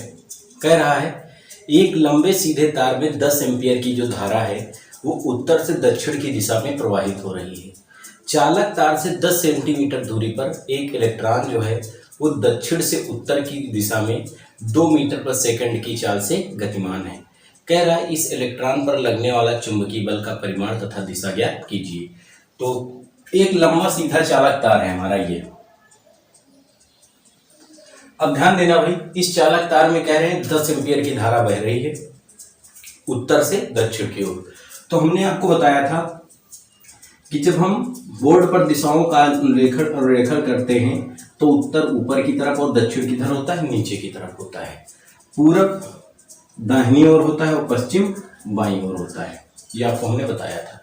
कह रहा है एक लंबे सीधे तार में 10 एम्पीयर की जो धारा है वो उत्तर से दक्षिण की दिशा में प्रवाहित हो रही है। चालक तार से 10 सेंटीमीटर दूरी पर एक इलेक्ट्रॉन जो है वो दक्षिण से उत्तर की दिशा में 2 मीटर प्रति सेकंड की चाल से गतिमान है। कह रहा है इस इलेक्ट्रॉन पर लगने वाला चुंबकीय बल का परिमाण तथा दिशा ज्ञात कीजिए। तो एक लंबा सीधा चालक तार है हमारा ये। अब ध्यान देना भाई, इस चालक तार में कह रहे हैं 10 एम्पीयर की धारा बह रही है उत्तर से दक्षिण की ओर। तो हमने आपको बताया था कि जब हम बोर्ड पर दिशाओं का रेखण करते हैं तो उत्तर ऊपर की तरफ और दक्षिण किधर होता है? नीचे की तरफ होता है। पूरब दाहिनी ओर होता है और पश्चिम बाईं ओर होता है, ये आपको हमने बताया था।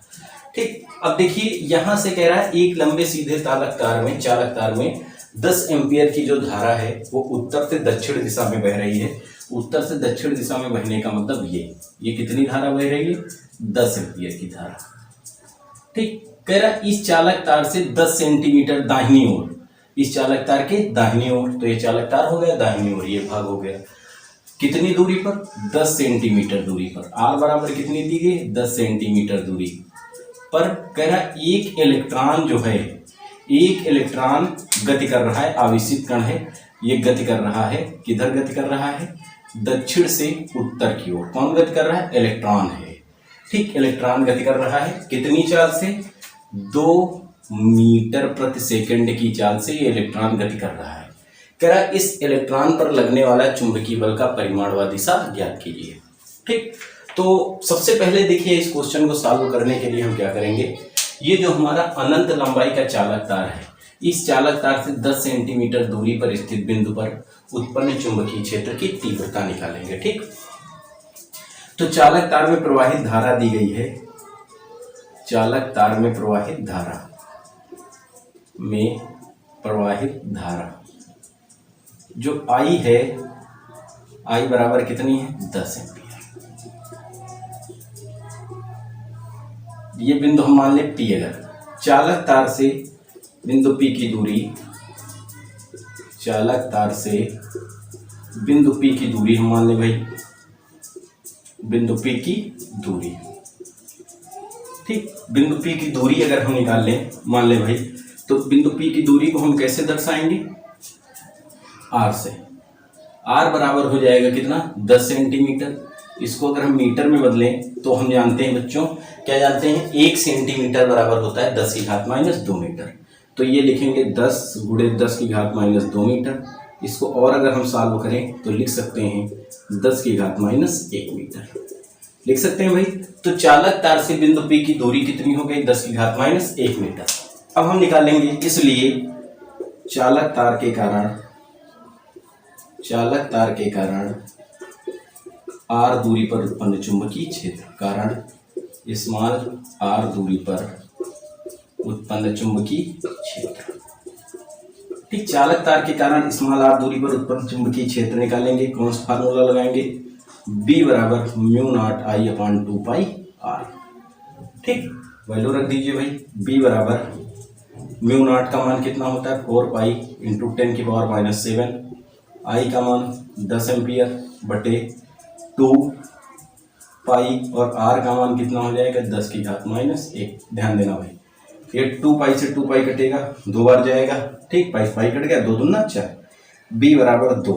ठीक, अब देखिए यहां से कह रहा है एक लंबे सीधे चालक तार में 10 एम्पीयर की जो धारा है वो उत्तर से दक्षिण दिशा में बह रही है। उत्तर से दक्षिण दिशा में बहने का मतलब ये कितनी धारा बह रही है? 10 एम्पीयर की धारा। ठीक, कह रहा है इस चालक तार से 10 सेंटीमीटर दाहिनी ओर, इस चालक तार के दाहिनी ओर, तो ये चालक तार हो गया दाहिनी ओर, ये भाग हो गया। कितनी दूरी पर? 10 सेंटीमीटर दूरी पर। आर बराबर कितनी दी गई? 10 सेंटीमीटर दूरी पर। कह रहा है एक इलेक्ट्रॉन जो है, एक इलेक्ट्रॉन गति कर रहा है, आवेशित कण है, ये गति कर रहा है। किधर गति कर रहा है? दक्षिण से उत्तर की ओर। कौन गति कर रहा है? इलेक्ट्रॉन है। ठीक, इलेक्ट्रॉन गति कर रहा है कितनी चाल से? 2 मीटर प्रति सेकंड की चाल से ये इलेक्ट्रॉन गति कर रहा है। कह रहा है इस इलेक्ट्रॉन पर लगने वाला चुंबकीय बल का परिमाण व दिशा ज्ञात कीजिए। ठीक, तो सबसे पहले देखिए इस क्वेश्चन को सॉल्व करने के लिए हम क्या करेंगे, ये जो हमारा अनंत लंबाई का चालक तार है, इस चालक तार से 10 सेंटीमीटर दूरी पर स्थित बिंदु पर उत्पन्न चुंबकीय क्षेत्र की तीव्रता निकालेंगे। ठीक, तो चालक तार में प्रवाहित धारा दी गई है, चालक तार में प्रवाहित धारा जो I है, I बराबर कितनी है? 10 एम्पीयर। ये बिंदु हम मान ले P, अगर चालक तार से बिंदु P की दूरी, चालक तार से बिंदु P की दूरी हम मान ले भाई, बिंदु P की दूरी। ठीक, बिंदु P की दूरी अगर हम निकाल लें, मान ले भाई, तो बिंदु P की दूरी को हम कैसे दर्शाएंगे? R से। R बराबर हो जाएगा कितना? 10 सेंटीमीटर। इसको अगर हम मीटर में बदलें तो हम जानते हैं बच्चों, क्या जानते हैं? 1 सेंटीमीटर बराबर होता है 10⁻²मीटर। तो ये लिखेंगे 10 × 10⁻² मीटर। इसको और अगर हम सॉल्व करें तो लिख सकते हैं 10⁻1 मीटर, लिख सकते हैं भाई। तो चालक तार से बिंदु P की दूरी कितनी हो गई? 10⁻1 मीटर। अब हम निकालेंगे, इसलिए चालक तार के कारण r दूरी पर उत्पन्न चुंबकीय क्षेत्र, कारण स्मॉल r दूरी पर उत्पन्न चुंबकीय क्षेत्र। ठीक, चालक तार के कारण स्मॉल r दूरी पर उत्पन्न चुंबकीय क्षेत्र निकालेंगे। कौन सा फार्मूला लगाएंगे? B बराबर μ0I/2πr। ठीक, वैल्यू रख दीजिए भाई। B बराबर μ0 का मान कितना होता है? 4π × 10⁻⁷। I का मान 10 एम्पियर बटे 2π, और R का मान कितना हो जाएगा? 10⁻1। ध्यान देना भाई, ये 2π से 2π कटेगा, 2 बार जाएगा। ठीक, पाई कट गया, 2 दूना 4। B बराबर 2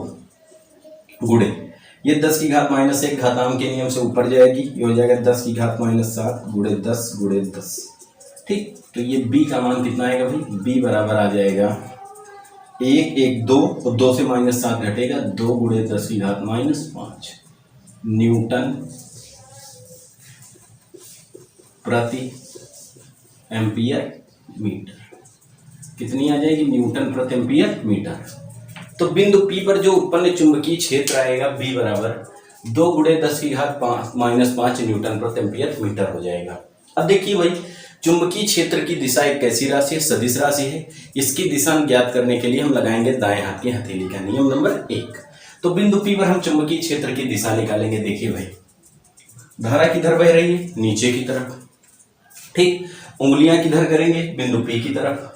गुणे ये 10⁻1 घातांक के नियम से ऊपर जाएगी, ये हो जाएगा 10⁻7 गुणे 10 गुणे 10। ठीक, तो ये B का मान कितना आएगा भाई? B बराबर आ जाएगा 1 1 2 और 2 से -7 घटेगा, 2 × 10⁻⁻5 न्यूटन प्रति एम्पियर मीटर। कितनी आ जाएगी? न्यूटन प्रति एम्पियर मीटर। तो बिंदु P पर जो उत्पन्न चुंबकीय क्षेत्र आएगा B बराबर 2 × 10⁻⁻5 न्यूटन प्रति एम्पियर मीटर हो जाएगा। अब देखिए भाई, चुंबकीय क्षेत्र की दिशा एक कैसी राशि है? सदिश राशि है। इसकी दिशा ज्ञात करने के लिए हम लगाएंगे दाएं हाथ की हथेली का नियम नंबर 1। तो बिंदु P पर हम चुंबकीय क्षेत्र की दिशा निकालेंगे। देखिए भाई, धारा किधर बह रही है? नीचे की तरफ, ठीक। उंगलियां किधर करेंगे? बिंदु P की तरफ।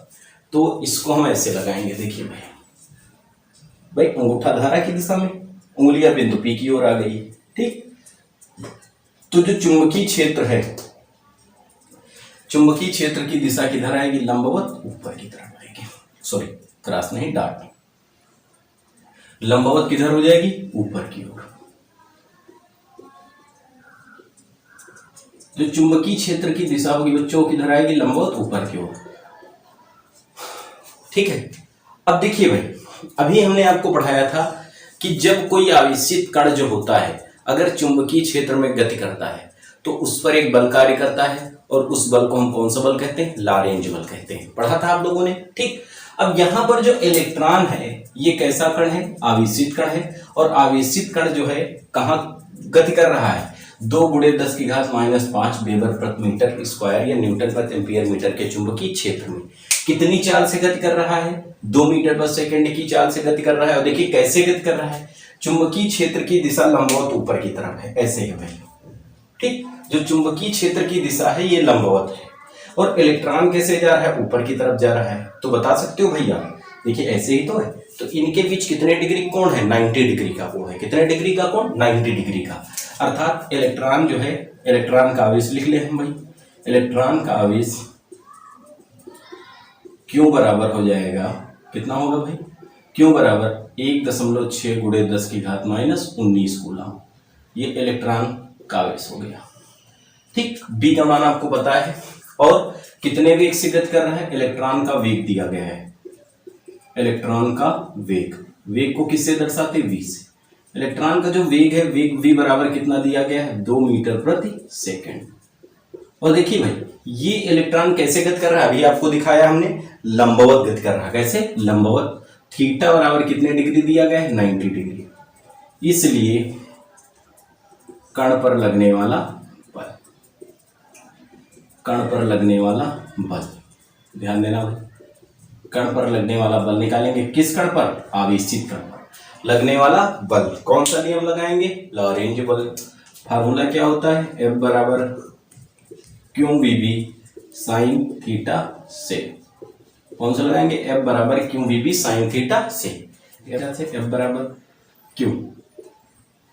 तो इसको हम ऐसे लगाएंगे। देखिए भाई, अंगूठा धारा की दिशा में, उंगलियां बिंदु P की ओर आ गई, ठीक। तो जो चुंबकीय क्षेत्र है, चुंबकीय क्षेत्र की दिशा किधर आएगी? लंबवत ऊपर की तरफ आएगी। सॉरी, क्रॉस नहीं, डॉट। लंबवत किधर हो जाएगी? ऊपर की ओर। जो चुंबकीय क्षेत्र की दिशा होगी बच्चों किधर आएगी? लंबवत ऊपर की ओर, ठीक है। अब देखिए भाई, अभी हमने आपको पढ़ाया था कि जब कोई आवेशित कण जो होता है अगर चुंबकीय क्षेत्र में गति करता है तो उस पर एक बल कार्य करता है, और उस बल को हम कौन सा बल कहते हैं? लारेंज बल कहते हैं। पढ़ा था आप लोगों ने, ठीक। अब यहां पर जो इलेक्ट्रॉन है ये कैसा कण है? आवेशित कण है। और आवेशित कण जो है कहां गति कर रहा है? 2 × 10⁻⁻5 वेबर प्रति मीटर स्क्वायर या न्यूटन प्रति एम्पियर मीटर के चुंबकीय क्षेत्र में कितनी चाल से गति कर रहा है? 2 मीटर पर सेकंड की चाल से गति कर रहा है। और देखिए कैसे गति कर रहा है? चुंबकीय क्षेत्र की दिशा लंबवत ऊपर की तरफ है, ऐसे है भाई, ठीक। जो चुंबकीय क्षेत्र की दिशा है ये लंबवत है, और इलेक्ट्रॉन कैसे जा रहा है? ऊपर की तरफ जा रहा है। तो बता सकते हो भैया, देखिए ऐसे ही तो है। तो इनके बीच कितने डिग्री कोण है? 90 डिग्री का कोण है। कितने डिग्री का कोण? 90 डिग्री का। अर्थात इलेक्ट्रॉन जो है, इलेक्ट्रॉन का आवेश लिख ले हम भाई, इलेक्ट्रॉन का आवेश Q बराबर हो जाएगा, कितना होगा भाई? Q बराबर 1.6 × 10⁻⁻19 कूलम। ये इलेक्ट्रॉन का आवेश हो गया, ठीक। B का मान आपको पता है। और कितने वेग से गति कर रहा है? इलेक्ट्रॉन का वेग दिया गया है। इलेक्ट्रॉन का वेग, वेग को किससे दर्शाते? V से। इलेक्ट्रॉन का जो वेग है, वेग V बराबर कितना दिया गया है? 2 मीटर प्रति सेकंड। और देखिए भाई, ये इलेक्ट्रॉन कैसे गति कर रहा है? अभी आपको दिखाया हमने, लंबवत गति कर रहा है। कैसे? लंबवत। थीटा बराबर कितने डिग्री दिया गया है? 90 डिग्री। इसलिए कण पर लगने वाला बल, कण पर लगने वाला बल, ध्यान देना भाई, कण पर लगने वाला बल निकालेंगे। किस कण पर? आवेशित कण पर लगने वाला बल। कौन सा नियम लगाएंगे? लॉरेंज बल। फार्मूला क्या होता है? F बराबर QVB साइन थीटा से। कौन सा लगाएंगे? F बराबर QVB साइन थीटा से। F बराबर Q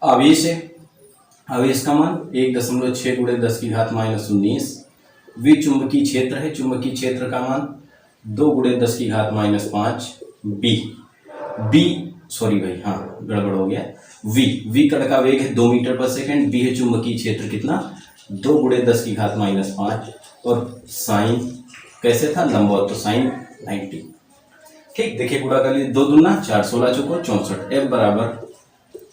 आवेश है, आवेश का मान 1.6 × 10⁻⁻19। V चुंबकीय क्षेत्र है, चुंबकीय क्षेत्र का मान 2 × 10⁻⁻5। B सॉरी भाई, हाँ गड़बड़ हो गया। V कण का वेग है 2 मीटर पर सेकंड। B है चुंबकीय क्षेत्र कितना? 2 × 10⁻⁻5। और साइन कैसे था? लंबवत, तो साइन 90, ठीक। देखिए गुणा कर लीजिए, 2 दूना 4, 16 चौको 64। F बराबर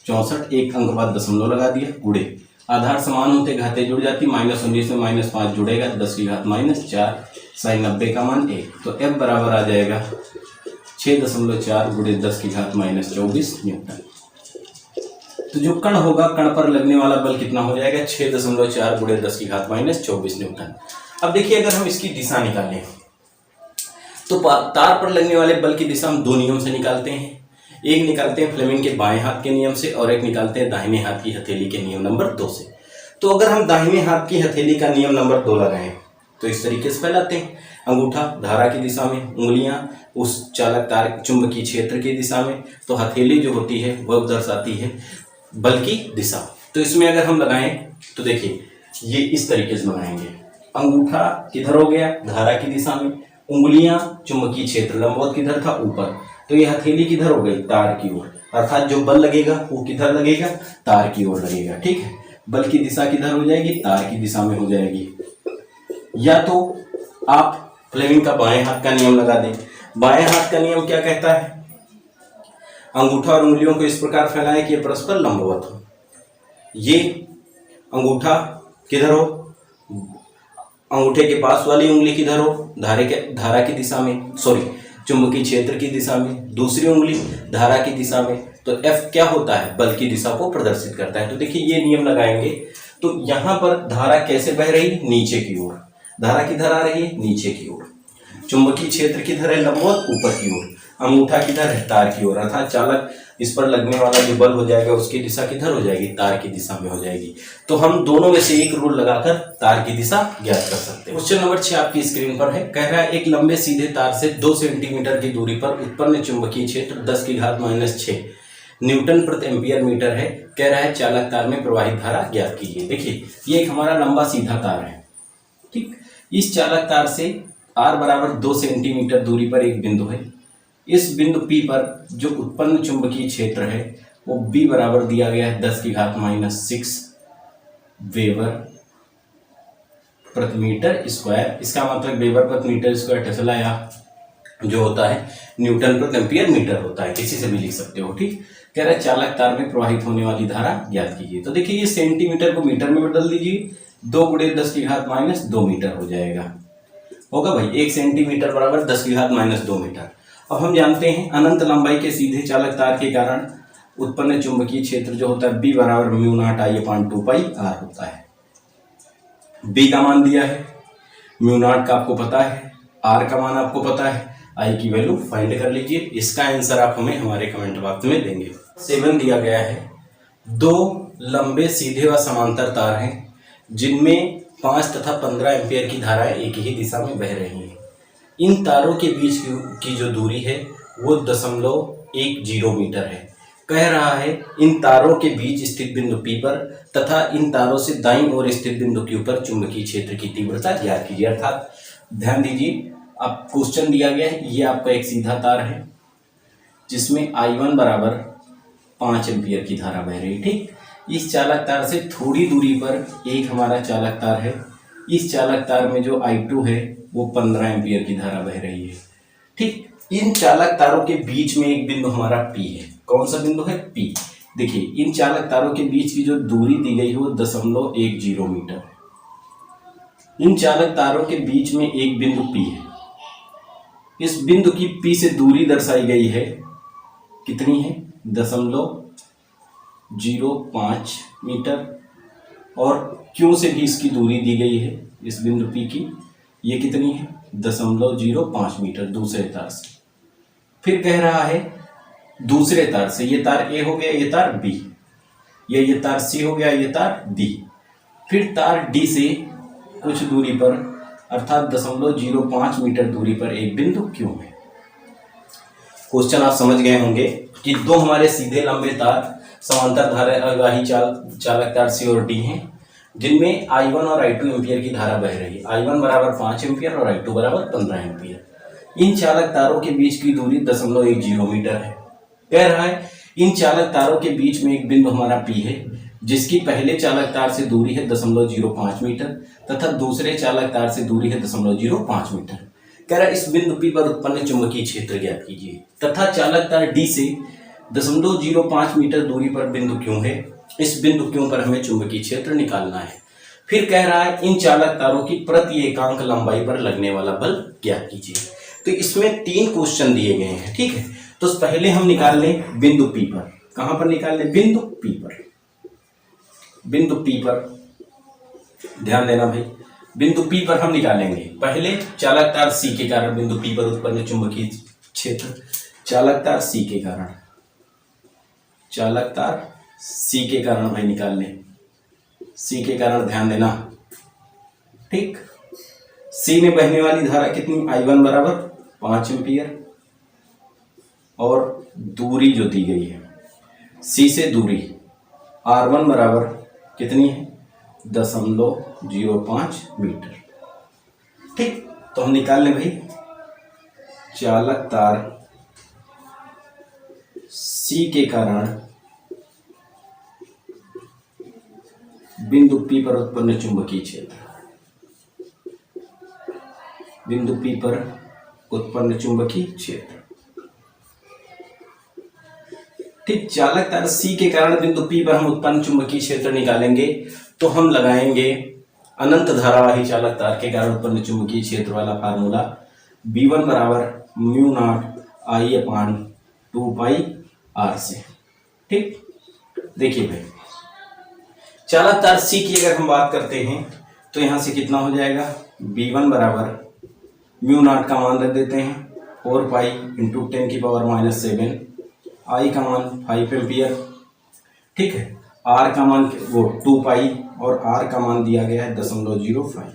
64, एक अंक बाद दशमलव लगा दिया, गुणे। आधार समान होते घाते जुड़ जाती, -19 में -5 जुड़ेगा, 10⁻⁻4, साइन 90 का मान 1। तो F बराबर आ जाएगा 6.4 × 10⁻24 न्यूटन। तो जो कण होगा, कण पर लगने वाला बल कितना हो जाएगा? 6.4 × 10⁻24 न्यूटन। अब देखिए, अगर हम इसकी दिशा निकालें तो तार पर लगने वाले बल की दिशा हम 2 नियम से निकालते हैं। एक निकालते हैं फ्लेमिंग के बाएं हाथ के नियम से, और एक निकालते हैं दाहिने हाथ की हथेली के नियम नंबर 2 से। तो अगर हम दाहिने हाथ की हथेली का नियम नंबर 2 लगाएं तो इस तरीके से फैलाते हैं। अंगूठा धारा की दिशा में, उंगलियां उस चालक तार चुंबकीय क्षेत्र की दिशा में, तो हथेली जो होती है वह दर्शाती है बल की दिशा। तो इसमें अगर हम लगाएं तो देखिए ये इस तरीके से बनाएंगे। अंगूठा किधर हो गया? धारा की दिशा में। उंगलियां चुंबकीय क्षेत्र, लंबवत किधर था? ऊपर। तो ये हथेली किधर हो गई? तार की ओर। अर्थात जो बल लगेगा वो किधर लगेगा? तार की ओर लगेगा, ठीक है। बल की दिशा किधर हो जाएगी? तार की दिशा में हो जाएगी। या तो आप फ्लेमिंग का बाएं हाथ का नियम लगा दें। बाएं हाथ का नियम क्या कहता है? अंगूठा और उंगलियों को इस प्रकार फैलाएं कि ये परस्पर लंबवत हो। ये अंगूठा किधर हो, अंगूठे के पास वाली उंगली किधर हो, धारा की दिशा में, सॉरी चुंबकीय क्षेत्र की दिशा में, दूसरी उंगली धारा की दिशा में। तो F क्या होता है, बल की दिशा को प्रदर्शित करता है। तो देखिए ये नियम लगाएंगे तो यहां पर धारा कैसे बह रही, नीचे की ओर, धारा किधर आ रही है, नीचे की ओर, चुंबकीय क्षेत्र किधर है, लंबवत ऊपर की ओर, अंगूठा किधर है, तार की ओर, अर्थात चालक इस पर लगने वाला जो बल हो जाएगा उसकी दिशा किधर हो जाएगी, तार की दिशा में हो जाएगी। तो हम दोनों में से एक रूल लगाकर तार की दिशा ज्ञात कर सकते हैं। क्वेश्चन नंबर 6 आपकी स्क्रीन पर है। कह रहा है एक लंबे सीधे तार से 2 सेंटीमीटर की दूरी पर उत्पन्न चुंबकीय क्षेत्र 10⁻⁻⁶ न्यूटन प्रति एम्पियर मीटर है। कह रहा है चालक तार में प्रवाहित धारा ज्ञात कीजिए। देखिए ये एक हमारा लंबा सीधा तार है, ठीक। इस चालक तार से r बराबर 2 सेंटीमीटर दूरी पर एक बिंदु है। इस बिंदु P पर जो उत्पन्न चुंबकीय क्षेत्र है वो B बराबर दिया गया है 10⁻⁶ वेबर प्रति मीटर स्क्वायर। इसका मतलब वेबर प्रति मीटर स्क्वायर टेस्ला या जो होता है न्यूटन प्रति एम्पियर मीटर होता है, किसी से भी लिख सकते हो, ठीक। कह रहा है चालक तार में प्रवाहित होने वाली धारा ज्ञात कीजिए। तो देखिए ये सेंटीमीटर को मीटर में बदल दीजिए, 2 × 10⁻² मीटर हो जाएगा, होगा भाई। 1 सेंटीमीटर बराबर 10⁻² मीटर। अब हम जानते हैं अनंत लंबाई के सीधे चालक तार के कारण उत्पन्न चुंबकीय क्षेत्र जो होता है B बराबर μ0I/2πr होता है। B का मान दिया है, μ0 का आपको पता है, R का मान आपको पता है, I की वैल्यू फाइंड कर लीजिए। इसका आंसर आप हमें हमारे कमेंट बॉक्स में देंगे। 7 दिया गया है, 2 लंबे सीधे व समांतर तार हैं जिनमें 5 तथा 15 एम्पियर की धाराएं एक ही दिशा में बह रही हैं। इन तारों के बीच की जो दूरी है वो 0.10 मीटर है। कह रहा है इन तारों के बीच स्थित बिंदु P पर तथा इन तारों से दाईं ओर स्थित बिंदु Q पर चुंबकीय क्षेत्र की तीव्रता ज्ञात कीजिए। अर्थात ध्यान दीजिए, अब क्वेश्चन दिया गया है, ये आपका एक सीधा तार है जिसमें I1 बराबर 5 एम्पियर की धारा बह रही है, ठीक। इस चालक तार से थोड़ी दूरी पर एक हमारा चालक तार है। इस चालक तार में जो I2 है वो 15 एम्पियर की धारा बह रही है, ठीक। इन चालक तारों के बीच में एक बिंदु हमारा P है। कौन सा बिंदु है, P। देखिए इन चालक तारों के बीच की जो दूरी दी गई है वो 0.10 मीटर। इन चालक तारों के बीच में एक बिंदु P है। इस बिंदु की P से दूरी दर्शाई गई है, कितनी है, 0.05 मीटर। और Q से भी इसकी दूरी दी गई है, इस बिंदु P की, ये कितनी है, 0.05 मीटर दूसरे तार से। फिर कह रहा है दूसरे तार से, ये तार A हो गया, ये तार B, ये तार C हो गया, ये तार D। फिर तार D से कुछ दूरी पर अर्थात 0.05 मीटर दूरी पर एक बिंदु Q है। क्वेश्चन आप समझ गए होंगे कि 2 हमारे सीधे लंबे तार समांतर धारावाही चालक तार C और D हैं जिनमें I1 और I2 एम्पियर की धारा बह रही है। I1 बराबर 5 एम्पियर और I2 बराबर 15 एम्पियर। इन चालक तारों के बीच की दूरी 0.10 मीटर है। कह रहा है इन चालक तारों के बीच में एक बिंदु हमारा P है जिसकी पहले चालक तार से दूरी है 0.05 मीटर तथा दूसरे चालक तार से दूरी है 0.05 मीटर। कह रहा है इस बिंदु P पर उत्पन्न चुंबकीय क्षेत्र ज्ञात कीजिए तथा चालक तार D से 0.05 मीटर दूरी पर बिंदु Q है। इस बिंदु Q पर हमें चुंबकीय क्षेत्र निकालना है। फिर कह रहा है इन चालक तारों की प्रति एकांक लंबाई पर लगने वाला बल ज्ञात कीजिए। तो इसमें 3 क्वेश्चन दिए गए हैं, ठीक है। तो पहले हम निकाल लें बिंदु P पर। कहां पर निकाल लें, बिंदु P पर। बिंदु P पर ध्यान देना भाई, बिंदु P पर हम निकालेंगे पहले चालक तार C के कारण बिंदु P पर उत्पन्न चुंबकीय क्षेत्र। चालक तार C के कारण, चालक तार C के कारण भाई निकाल लें। C के कारण ध्यान देना, ठीक। C में बहने वाली धारा कितनी, I1 बराबर 5 एम्पियर और दूरी जो दी गई है C से दूरी R1 बराबर कितनी है, 0.05 मीटर, ठीक। तो हम निकाल लें भाई चालक तार C के कारण बिंदु P पर उत्पन्न चुंबकीय क्षेत्र। बिंदु P पर उत्पन्न चुंबकीय क्षेत्र ठीक, चालक तार C के कारण बिंदु P पर हम उत्पन्न चुंबकीय क्षेत्र निकालेंगे तो हम लगाएंगे अनंत धारावाही चालक तार के कारण उत्पन्न चुंबकीय क्षेत्र वाला फार्मूला B1 बराबर mu not I upon 2πr से। ठीक, देखिए भाई चालक तार C की अगर हम बात करते हैं तो यहां से कितना हो जाएगा, B1 बराबर म्यू नॉट का मान रख देते हैं 4π इंटू 10⁻⁻7, I का मान 5 एम्पियर। ठीक है, R का मान वो 2π और R का मान दिया गया है 0.05।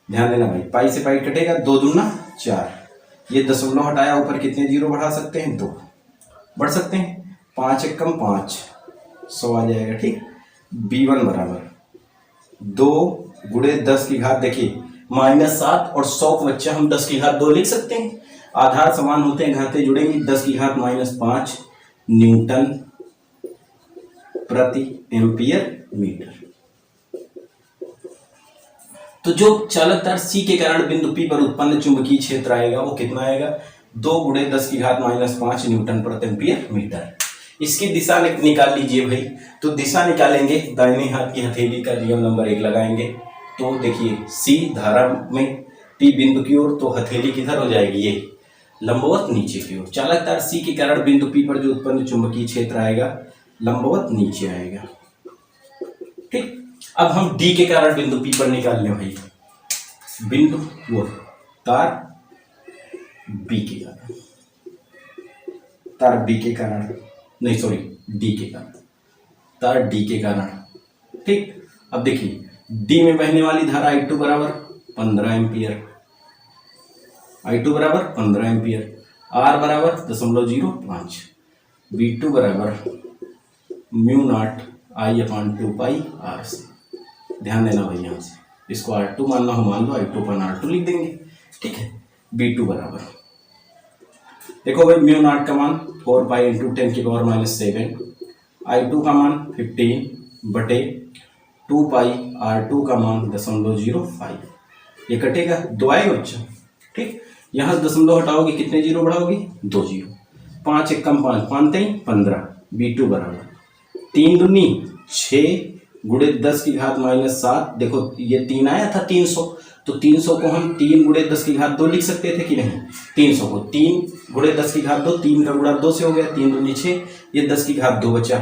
ध्यान देना भाई, पाई से पाई कटेगा, 2 दूना 4, ये दशमलव हटाया, ऊपर कितने जीरो बढ़ा सकते हैं, 2 बढ़ सकते हैं, 5 एकम 5, 100 आ जाएगा। ठीक, B1 बराबर 2 गुणे 10 की घात, देखिए -7 और 100 को बच्चा हम 10 की घात 2 लिख सकते हैं, आधार समान होते हैं घातें जुड़ेंगी, 10 की घात -5 न्यूटन प्रति एम्पियर मीटर। तो जो चालक तार C के कारण बिंदु P पर उत्पन्न चुंबकीय क्षेत्र आएगा वो कितना आएगा, 2 गुणे 10 की घात -5 न्यूटन प्रति एम्पियर मीटर। इसकी दिशा निकाल लीजिए भाई, तो दिशा निकालेंगे, दाहिने हाथ की हथेली का नियम नंबर 1 लगाएंगे, तो देखिए C धारा में P बिंदु की ओर, तो हथेली किधर हो जाएगी, ये लंबवत नीचे की ओर। चालक तार C के कारण बिंदु P पर जो उत्पन्न चुंबकीय क्षेत्र आएगा लंबवत नीचे आएगा। ठीक, अब हम D के कारण बिंदु P पर निकाल लें भाई, बिंदु वो तार B के कारण, तार B के कारण नहीं सॉरी D के कारण, तार D के कारण। ठीक, अब देखिए D में बहने वाली धारा I2 बराबर 15 एम्पियर, I2 बराबर 15 एम्पियर, R बराबर 0.05, B2 बराबर mu not I upon 2πr से। ध्यान देना भाई, यहाँ से इसको R2 मानना हो मान लो, I2 अपन R2 लिख देंगे। ठीक है, B2 बराबर देखो भाई, म्यू नॉट का मान 4π इंटू 10⁻⁻7, I2 का मान 15 बटे 2π, R2 का मान 0.05, ये कटेगा, 2 आएगा बच्चा। ठीक, यहाँ से दशमलव हटाओगे, कितने जीरो बढ़ाओगे, 2 जीरो, 5 एकम 5, 5 3 15, B2 बराबर 3 दूनी 6 गुणे 10 की घात -7, देखो ये 3 आया था 300, तो 300 को हम 3 गुणे 10 की घात 2 लिख सकते थे कि नहीं, 300 को 3 गुणे 10 की घात 2, 3 का गुणा 2 से हो गया, 3 दूनी 6, ये 10 की घात 2 बचा।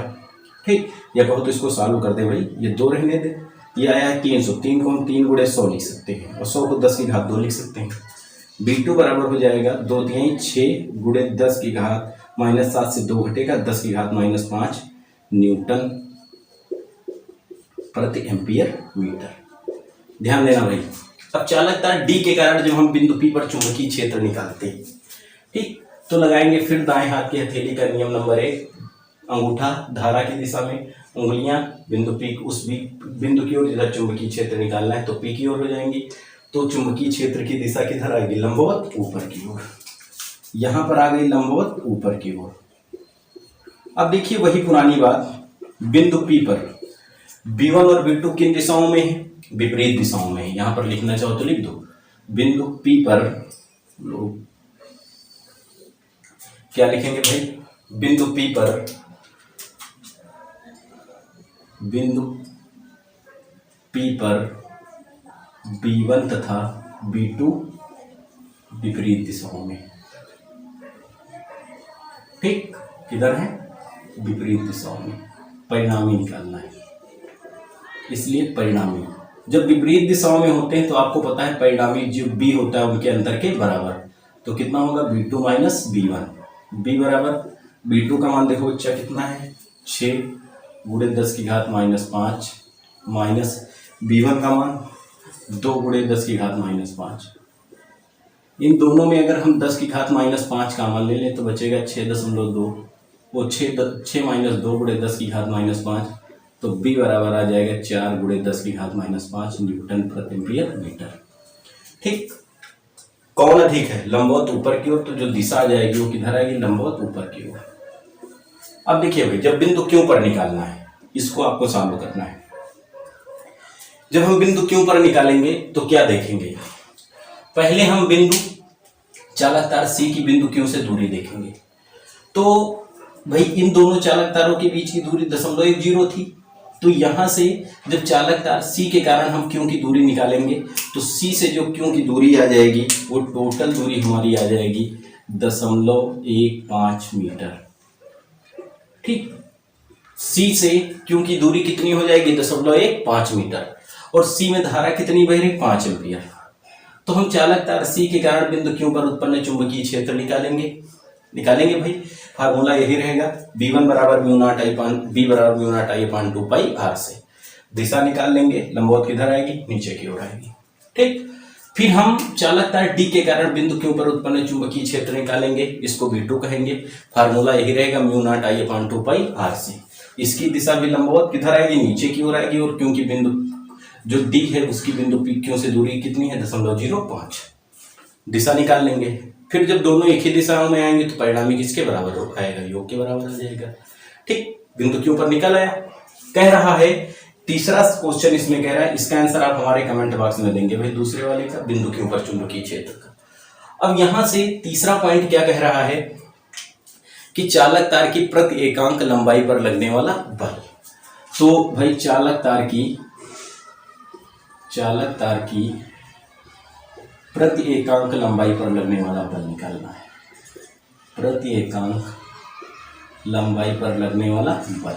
ठीक, या कहो तो इसको सॉल्व कर दे भाई, ये 2 रहने दे, ये आया है 300, 3 को हम 3 गुणे 100 लिख सकते हैं और 100 को 10 की घात 2 लिख सकते हैं। B2 बराबर हो जाएगा 2 3 6 गुणे 10 की घात -7 से 2 घटेगा, 10 की घात -5 न्यूटन प्रति एम्पियर मीटर। ध्यान देना भाई, अब चालक तार D के कारण जब हम बिंदु P पर चुंबकीय क्षेत्र निकालते हैं, ठीक, तो लगाएंगे फिर दाएं हाथ की हथेली का नियम नंबर 1, अंगूठा धारा की दिशा में, उंगलियां बिंदु P उस बिंदु की ओर जिधर चुंबकीय क्षेत्र निकालना है, तो P की ओर हो जाएंगी, तो चुंबकीय क्षेत्र की दिशा किधर आएगी, लंबवत ऊपर की ओर। यहां पर आ गई लंबवत ऊपर की ओर। अब देखिए वही पुरानी बात, बिंदु P पर B1 और B2 किन दिशाओं में है, विपरीत दिशाओं में है। यहां पर लिखना चाहो तो लिख दो, बिंदु P पर क्या लिखेंगे भाई, बिंदु P पर B1 तथा B2 विपरीत दिशाओं में। ठीक, किधर है, विपरीत दिशाओं में, परिणामी निकालना है, इसलिए परिणामी जब विपरीत दिशाओं में होते हैं तो आपको पता है परिणामी जो B होता है उनके अंतर के बराबर, तो कितना होगा, B2 माइनस B1, B बराबर B2 का मान देखो बच्चा कितना है, 6 गुणे 10 की घात -5 माइनस B1 का मान 2 गुणे 10 की घात -5। इन दोनों में अगर हम 10 की घात -5 का मान ले लें तो बचेगा 6.2, वो 6 माइनस 2 गुणे 10 की घात -5, तो B बराबर आ जाएगा 4 गुणे 10 की घात -5 न्यूटन प्रति एम्पियर मीटर। ठीक, कौन अधिक है, लंबवत ऊपर की ओर, तो जो दिशा आ जाएगी वो किधर आएगी, लंबवत ऊपर की ओर। अब देखिए भाई, जब बिंदु Q पर निकालना है, इसको आपको सॉल्व करना है। जब हम बिंदु Q पर निकालेंगे तो क्या देखेंगे, पहले हम बिंदु चालक तार C की बिंदु Q से दूरी देखेंगे। तो भाई इन दोनों चालक तारों के बीच की दूरी 0.10 थी, तो यहां से जब चालक तार C के कारण हम Q की दूरी निकालेंगे तो C से जो Q की दूरी आ जाएगी वो टोटल दूरी हमारी आ जाएगी 0.15 मीटर। ठीक, C से Q की दूरी कितनी हो जाएगी 0.15 मीटर, और C में धारा कितनी बह रही 5 एम्पियर। तो हम चालक तार C के कारण बिंदु Q पर उत्पन्न चुंबकीय क्षेत्र निकालेंगे भाई। फार्मूला यही रहेगा, B1 बराबर म्यू नॉट आई पान B बराबर म्यू नॉट आई पान 2 पाई R से। दिशा निकाल लेंगे, लंबवत किधर आएगी, नीचे की ओर आएगी। ठीक, फिर हम चालक तार D के कारण बिंदु Q पर उत्पन्न चुंबकीय क्षेत्र निकालेंगे, इसको B2 कहेंगे। फार्मूला यही रहेगा म्यू नॉट आई पान 2 पाई R से। इसकी दिशा भी लंबवत किधर आएगी, नीचे की ओर आएगी, और क्योंकि बिंदु जो D है उसकी बिंदु PQ से दूरी कितनी है 0.05। दिशा निकाल लेंगे, फिर जब दोनों एक ही दिशाओं में आएंगे तो परिणामी किसके बराबर आएगा, योग के बराबर आ जाएगा। ठीक, बिंदु Q पर निकल आया। कह रहा है तीसरा क्वेश्चन इसमें कह रहा है, इसका आंसर आप हमारे कमेंट बॉक्स में देंगे भाई, दूसरे वाले का बिंदु Q पर चुंबकीय क्षेत्र का। अब यहां से तीसरा पॉइंट क्या कह रहा है कि चालक तार की प्रति एकांक लंबाई पर लगने वाला बल। तो भाई चालक तार की प्रति एकांक लंबाई पर लगने वाला बल निकालना है। प्रति एकांक लंबाई पर लगने वाला बल,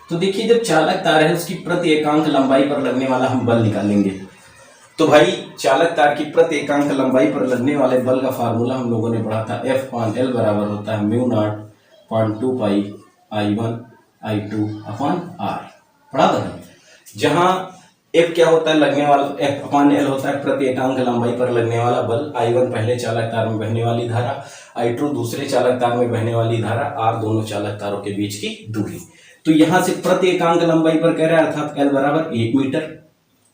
तो देखिए जब चालक तार है उसकी प्रति एकांक लंबाई पर लगने वाला हम बल निकालेंगे, तो भाई चालक तार की प्रति एकांक लंबाई पर लगने वाले बल का फार्मूला हम लोगों ने पढ़ा था, F/L बराबर होता है म्यू नॉट पॉइंट 2 पाई I1 I2 अपॉन R। पढ़ा था, जहां F क्या होता है, लगने वाला, F/L होता है प्रति एकांक लंबाई पर लगने वाला बल। I1 पहले चालक तार में बहने वाली धारा, I2 दूसरे चालक तार में बहने वाली धारा, R दोनों चालक तारों के बीच की दूरी। तो यहां से प्रति एकांक लंबाई पर कह रहा है, अर्थात L बराबर 1 मीटर।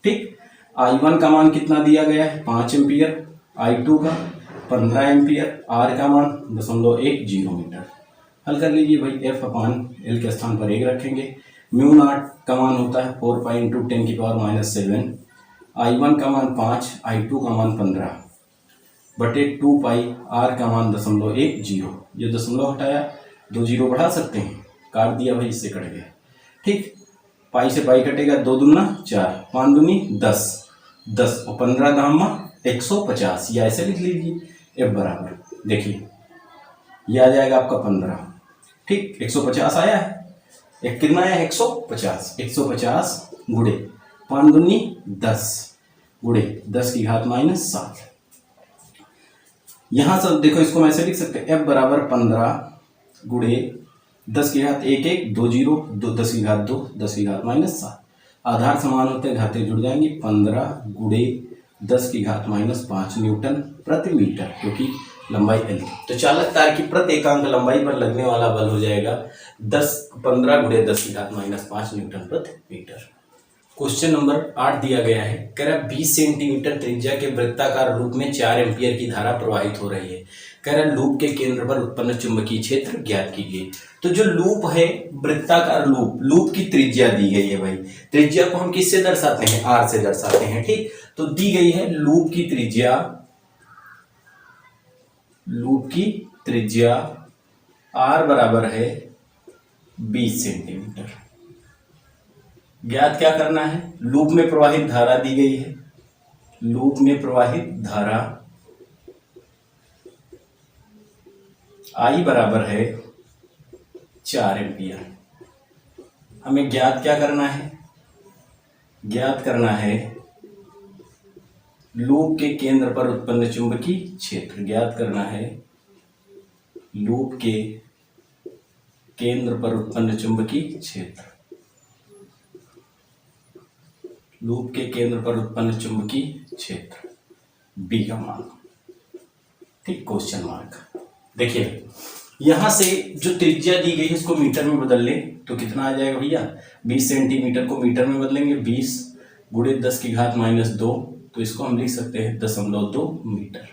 ठीक, I1 का मान कितना दिया गया है 5 एम्पियर, I2 का 15 एम्पियर, R का मान 0.10 मीटर। हल कर लीजिए भाई, F/L के स्थान पर 1 रखेंगे। म्यू नॉट का मान होता है 4 पाई इंटू 10⁻⁷, I1 का मान 5, I2 का मान 15 बटे 2 पाई, R का मान 0.10। ये दशमलव हटाया, 2 जीरो बढ़ा सकते हैं, काट दिया भाई, इससे कट गया। ठीक, पाई से पाई कटेगा, 2 दूना 4, 5 दूनी 10, 10 और 15 दाम 150, या ऐसे लिख लीजिए। F बराबर देखिए ये आ जाएगा आपका 15। ठीक, 150 आया है, एक कितना आया 150, 150 गुड़े 5 दूनी 10 गुड़े 10 की घात -7। यहां से देखो इसको मैं ऐसे लिख सकते हैं, F बराबर 15 गुड़े 10 की घात 1 1 2 जीरो 2 10 की घात 2 10 की घात -7। आधार समान होते हैं, घातें जुड़ जाएंगी। 15 गुड़े 10 की घात -5 न्यूटन प्रति मीटर, क्योंकि लंबाई L। तो चालक तार की प्रति एकांक लंबाई पर लगने वाला बल हो जाएगा 15 गुड़े 10 की घात -5 न्यूटन प्रति मीटर। क्वेश्चन नंबर 8 दिया गया है, कह रहा 20 सेंटीमीटर त्रिज्या के वृत्ताकार लूप में 4 एम्पियर की धारा प्रवाहित हो रही है। कह रहा लूप के केंद्र पर उत्पन्न चुंबकीय क्षेत्र ज्ञात कीजिए। तो जो लूप है, वृत्ताकार लूप की त्रिज्या दी गई है भाई। त्रिज्या को हम किससे दर्शाते हैं, R से दर्शाते हैं। ठीक, तो दी गई है लूप की त्रिज्या R बराबर है 20 सेंटीमीटर। ज्ञात क्या करना है, लूप में प्रवाहित धारा दी गई है। लूप में प्रवाहित धारा I बराबर है 4 एम्पियर। हमें ज्ञात क्या करना है, ज्ञात करना है लूप के केंद्र पर उत्पन्न चुंबकीय क्षेत्र। ज्ञात करना है लूप के केंद्र पर उत्पन्न चुंबकीय क्षेत्र। लूप के केंद्र पर उत्पन्न चुंबकीय क्षेत्र बी का मान। ठीक, क्वेश्चन मार्क। देखिए यहां से जो त्रिज्या दी गई है इसको मीटर में बदल ले तो कितना आ जाएगा भैया, 20 सेंटीमीटर को मीटर में बदलेंगे, 20 गुणे 10 की घात -2, तो इसको हम लिख सकते हैं 0.2 मीटर।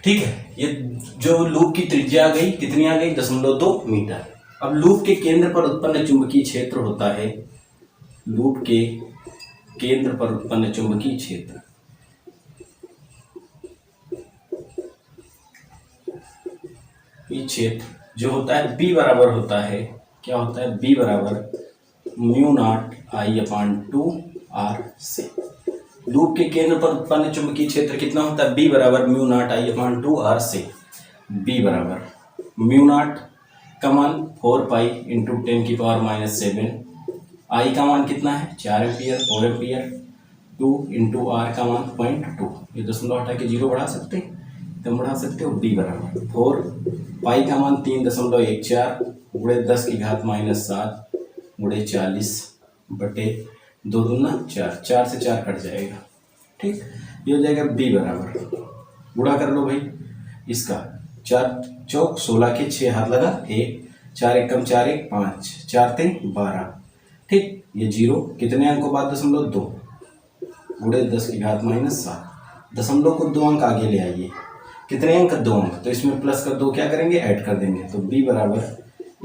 ठीक है, ये जो लूप की त्रिज्या आ गई, कितनी आ गई 0.2 मीटर। अब लूप के केंद्र पर उत्पन्न चुंबकीय क्षेत्र होता है, लूप के केंद्र पर उत्पन्न चुंबकीय क्षेत्र चुंबकीय क्षेत्र जो होता है बी बराबर होता है, क्या होता है, बी बराबर mu not I upon 2r से। लूप के केंद्र पर उत्पन्न चुंबकीय क्षेत्र कितना होता है, बी बराबर mu not I upon 2r से। बी बराबर म्यू नॉट का मान 4 पाई इंटू 10⁻⁻⁷, आई का मान कितना है 4 एम्पियर, 4 एम्पियर, 2 इंटू आर का मान 0.2, ये दशमलव हटा के 0 बढ़ा सकते हैं, तो बढ़ा सकते हो। बी बराबर 4 पाई का मान 3.14 गुणे 10⁻⁻7 गुणे 40 बटे 2 दूना 4, 4 से 4 कट जाएगा, ठीक। ये हो जाएगा बी बराबर, गुणा कर लो भाई इसका, 4 चौक 16 के 6 हाथ लगा 1, 4 एकम 4 1 5, 4 3 12, ठीक। ये 0 कितने अंकों बाद 0.2 गुणे 10⁻⁻7, दशमलव को 2 अंक आगे ले आइए, कितने अंक 2 अंक, तो इसमें प्लस का 2 क्या करेंगे ऐड कर देंगे, तो बी बराबर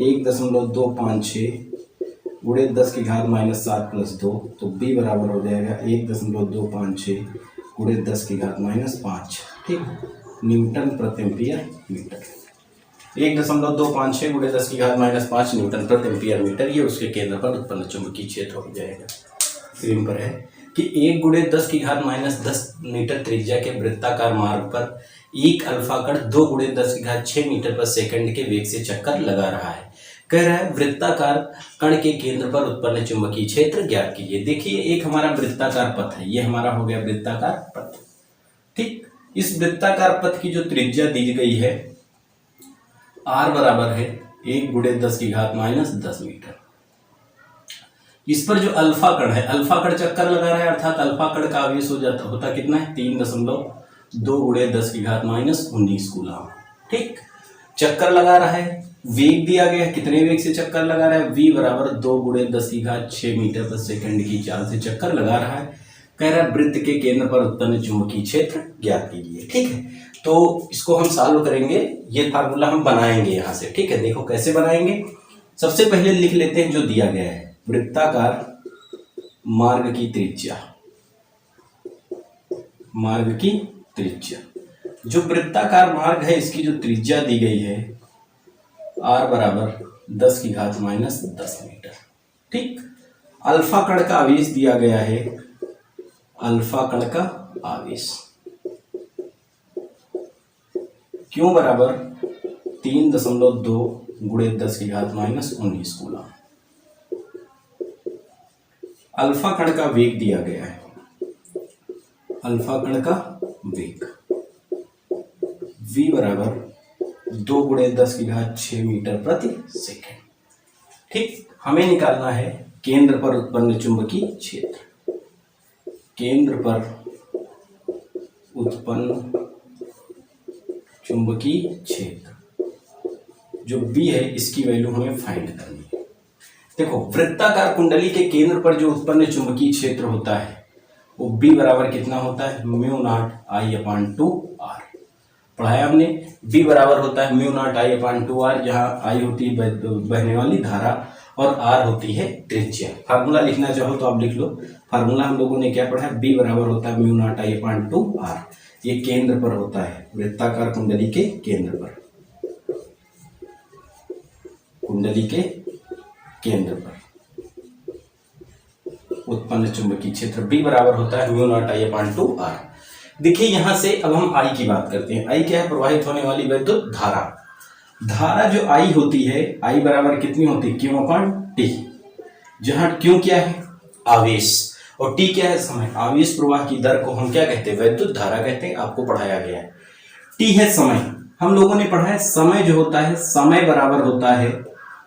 1.256 गुणे 10⁻⁻7 प्लस 2, तो बी बराबर हो जाएगा 1.256 गुणे 10⁻⁻5, ठीक, न्यूटन प्रति एम्पियर मीटर। 1.256 गुणे 10⁻⁻5 न्यूटन प्रति एम्पियर मीटर, ये उसके केंद्र पर उत्पन्न चुंबकीय क्षेत्र हो जाएगा। स्क्रीन पर है कि 1 गुणे 10⁻10 मीटर त्रिज्या के वृत्ताकार मार्ग पर एक अल्फा कण 2 गुणे 10�6 मीटर पर सेकंड के वेग से चक्कर लगा रहा है। कह रहा है वृत्ताकार कण के केंद्र पर उत्पन्न चुंबकीय क्षेत्र ज्ञात कीजिए। देखिए एक हमारा वृत्ताकार पथ है, ये हमारा हो गया वृत्ताकार पथ, ठीक। इस वृत्ताकार पथ की जो त्रिज्या दी गई है r बराबर है 1 गुणे 10⁻10 मीटर। इस पर जो अल्फा कण है, अल्फा कण चक्कर लगा रहा है, अर्थात अल्फा कण का आवेश होता कितना है 3.2 गुणे 10⁻19 कूलम, ठीक। चक्कर लगा रहा है, वेग दिया गया है, कितने वेग से चक्कर लगा रहा है, v बराबर 2 गुणे 10�6 मीटर पर सेकंड की चाल से चक्कर लगा रहा है। कह रहा है वृत्त के केंद्र पर उत्पन्न चुंबकीय क्षेत्र ज्ञात कीजिए, ठीक है। तो इसको हम सॉल्व करेंगे, ये फार्मूला हम बनाएंगे यहाँ से, ठीक है। देखो कैसे बनाएंगे, सबसे पहले लिख लेते हैं जो दिया गया है, वृत्ताकार मार्ग की त्रिज्या, मार्ग की त्रिज्या, जो वृत्ताकार मार्ग है इसकी जो त्रिज्या दी गई है r बराबर 10⁻10 मीटर, ठीक। अल्फा कण का आवेश दिया गया है, अल्फा कण का आवेश क्यों बराबर 3.2 गुणे 10⁻19 कूलम। अल्फा कण का वेग दिया गया है, अल्फा कण का वेग v बराबर 2 गुणे 10�6 मीटर प्रति सेकंड, ठीक। हमें निकालना है केंद्र पर उत्पन्न चुंबकीय क्षेत्र, केंद्र पर उत्पन्न चुंबकीय क्षेत्र जो B है इसकी वैल्यू हमें फाइंड करनी है। देखो वृत्ताकार कुंडली के केंद्र पर जो उत्पन्न चुंबकीय क्षेत्र होता है वो B बराबर कितना होता है, mu not I upon 2r, पढ़ाया हमने। B बराबर होता है mu not I upon 2r, जहाँ आई होती है बहने वाली धारा और r होती है त्रिज्या। फार्मूला लिखना चाहो तो आप लिख लो, फार्मूला हम लोगों ने क्या पढ़ा है, B बराबर होता है mu not I upon 2r, ये केंद्र पर होता है, वृत्ताकार कुंडली के केंद्र पर, कुंडली के केंद्र पर उत्पन्न चुंबकीय क्षेत्र B बराबर होता है mu not I upon 2r। देखिए यहां से अब हम I की बात करते हैं। I क्या है, प्रवाहित होने वाली वैद्युत धारा। धारा जो I होती है, I बराबर कितनी होती है, Q अपान T, जहां Q क्या है आवेश और T क्या है समय। आवेश प्रवाह की दर को हम क्या कहते हैं, वैद्युत धारा कहते हैं, आपको पढ़ाया गया है। T है समय, हम लोगों ने पढ़ा है समय जो होता है, समय बराबर होता है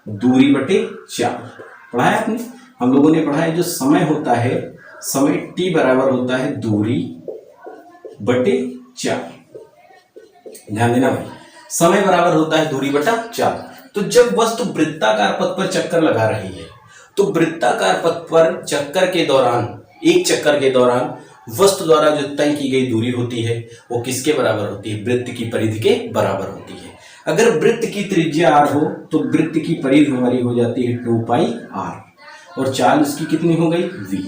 दूरी बटे चाल, पढ़ाया आपने, हम लोगों ने पढ़ा है जो समय होता है, समय T बराबर होता है दूरी बटे चाल। ध्यान देना भाई, समय बराबर होता है दूरी बटा चाल। तो जब वस्तु वृत्ताकार पथ पर चक्कर लगा रही है तो वृत्ताकार पथ पर चक्कर के दौरान, एक चक्कर के दौरान वस्तु द्वारा जो तय की गई दूरी होती है वो किसके बराबर होती है, वृत्त की परिधि के बराबर होती है। अगर वृत्त की त्रिज्या r हो तो वृत्त की परिधि हमारी हो जाती है 2πr और चाल उसकी कितनी हो गई v,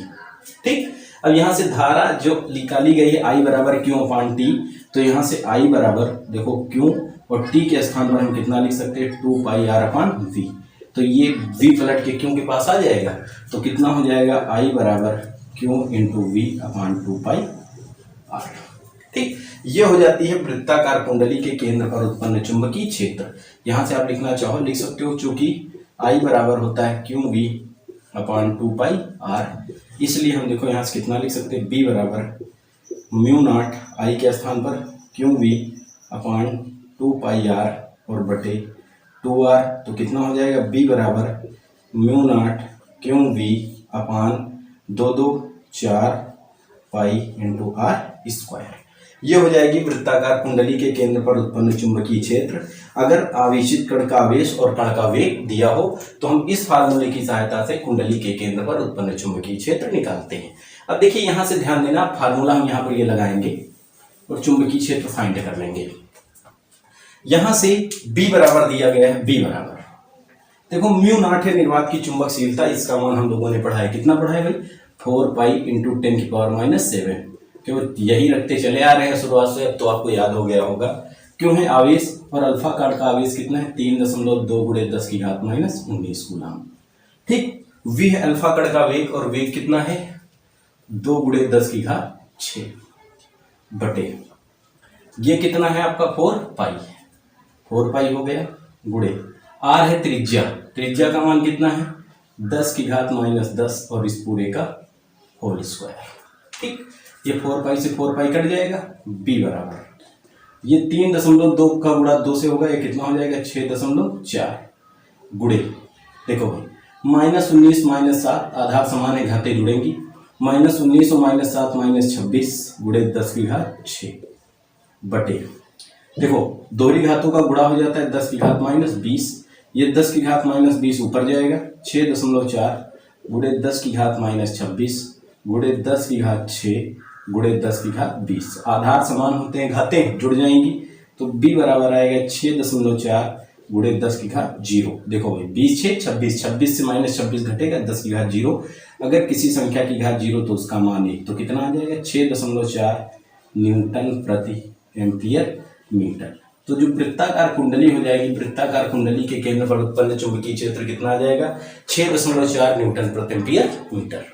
ठीक। अब यहां से धारा जो निकाली गई है I बराबर Q अपान T, तो यहां से I बराबर देखो Q और टी के स्थान पर हम कितना लिख सकते हैं 2 पाई आर अपान वी। तो ये v पलट के क्यू के पास आ जाएगा, तो कितना हो जाएगा I बराबर Q into V upon 2 pi R. ठीक, ये हो जाती है वृत्ताकार कुंडली के केंद्र पर उत्पन्न चुंबकीय क्षेत्र। यहां से आप लिखना चाहो लिख सकते हो, चूंकि I बराबर होता है Q V upon 2 pi R, इसलिए हम देखो यहाँ से कितना लिख सकते हैं, b बराबर म्यू नॉट I के स्थान पर Q V upon 2 pi R और बटे 2r। तो कितना हो जाएगा, b बराबर mu naught Q V upon 2 pi into R square. ये हो जाएगी वृत्ताकार कुंडली के केंद्र पर उत्पन्न चुंबकीय क्षेत्र। अगर आवेशित कण का आवेश और कण का वेग दिया हो तो हम इस फार्मूले की सहायता से कुंडली के केंद्र पर उत्पन्न चुंबकीय क्षेत्र निकालते हैं। अब देखिए यहां से ध्यान देना, फार्मूला हम यहाँ पर ये लगाएंगे और चुंबकीय क्षेत्र फाइंड कर लेंगे। यहां से B बराबर दिया गया है, B बराबर देखो म्यू नॉट है निर्वात की चुंबकशीलता, इसका मान हम लोगों ने पढ़ा है, कितना पढ़ा है भाई, 4 पाई इंटू 10⁻⁷। केवल यही रखते चले आ रहे हैं शुरुआत से, अब तो आपको याद हो गया होगा। क्यों है आवेश और अल्फा कण का आवेश कितना है, 3.2 × 10⁻⁻19 कूलम। ठीक, v है अल्फा कण का वेग और वेग कितना है 2 × 10⁶ बटे ये कितना है आपका 4 पाई हो गया, गुणे r है त्रिज्या, त्रिज्या का मान कितना है 10⁻⁻10 और इस पूरे का होल स्क्वायर। ठीक, ये 4 पाई से 4 पाई कट जाएगा, b बराबर ये 3.2 का गुणा 2 से होगा, ये कितना हो जाएगा 6.4 गुणे देखो भाई -19 -7 आधार समान है, घातें जुड़ेंगी, -19 और -7 -26 गुणे 10⁶ बटे देखो दोहरी घातों का गुणा हो जाता है 10⁻⁻20, ये 10⁻⁻20 ऊपर जाएगा 6.4 गुणे 10⁻⁻26 गुणे 10⁶ गुणे 10⁻20। आधार समान होते हैं, घातें जुड़ जाएंगी, तो b बराबर आएगा 6.4 गुणे 10⁻0। देखो भाई 20 6 26, 26 से -26 घटेगा 10⁻0। अगर किसी संख्या की घात 0 तो उसका मान 1, तो कितना आ जाएगा 6.4 न्यूटन प्रति एम्पियर मीटर। तो जो वृत्ताकार कुंडली हो जाएगी, वृत्ताकार कुंडली के केंद्र पर उत्पन्न चुंबकीय क्षेत्र कितना आ जाएगा 6.4 न्यूटन प्रति एम्पियर मीटर।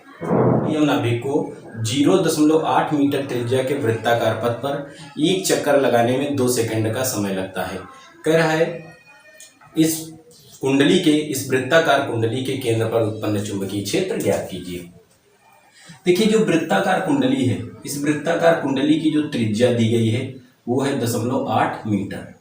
यह नाभिक को 0.8 मीटर त्रिज्या के वृत्ताकार पथ पर एक चक्कर लगाने में 2 सेकंड का समय लगता है। कह रहा है इस कुंडली के, इस वृत्ताकार कुंडली के केंद्र पर उत्पन्न चुंबकीय क्षेत्र ज्ञात कीजिए। देखिए जो वृत्ताकार कुंडली है, इस वृत्ताकार कुंडली की जो त्रिज्या दी गई है वो है 0.8 मीटर,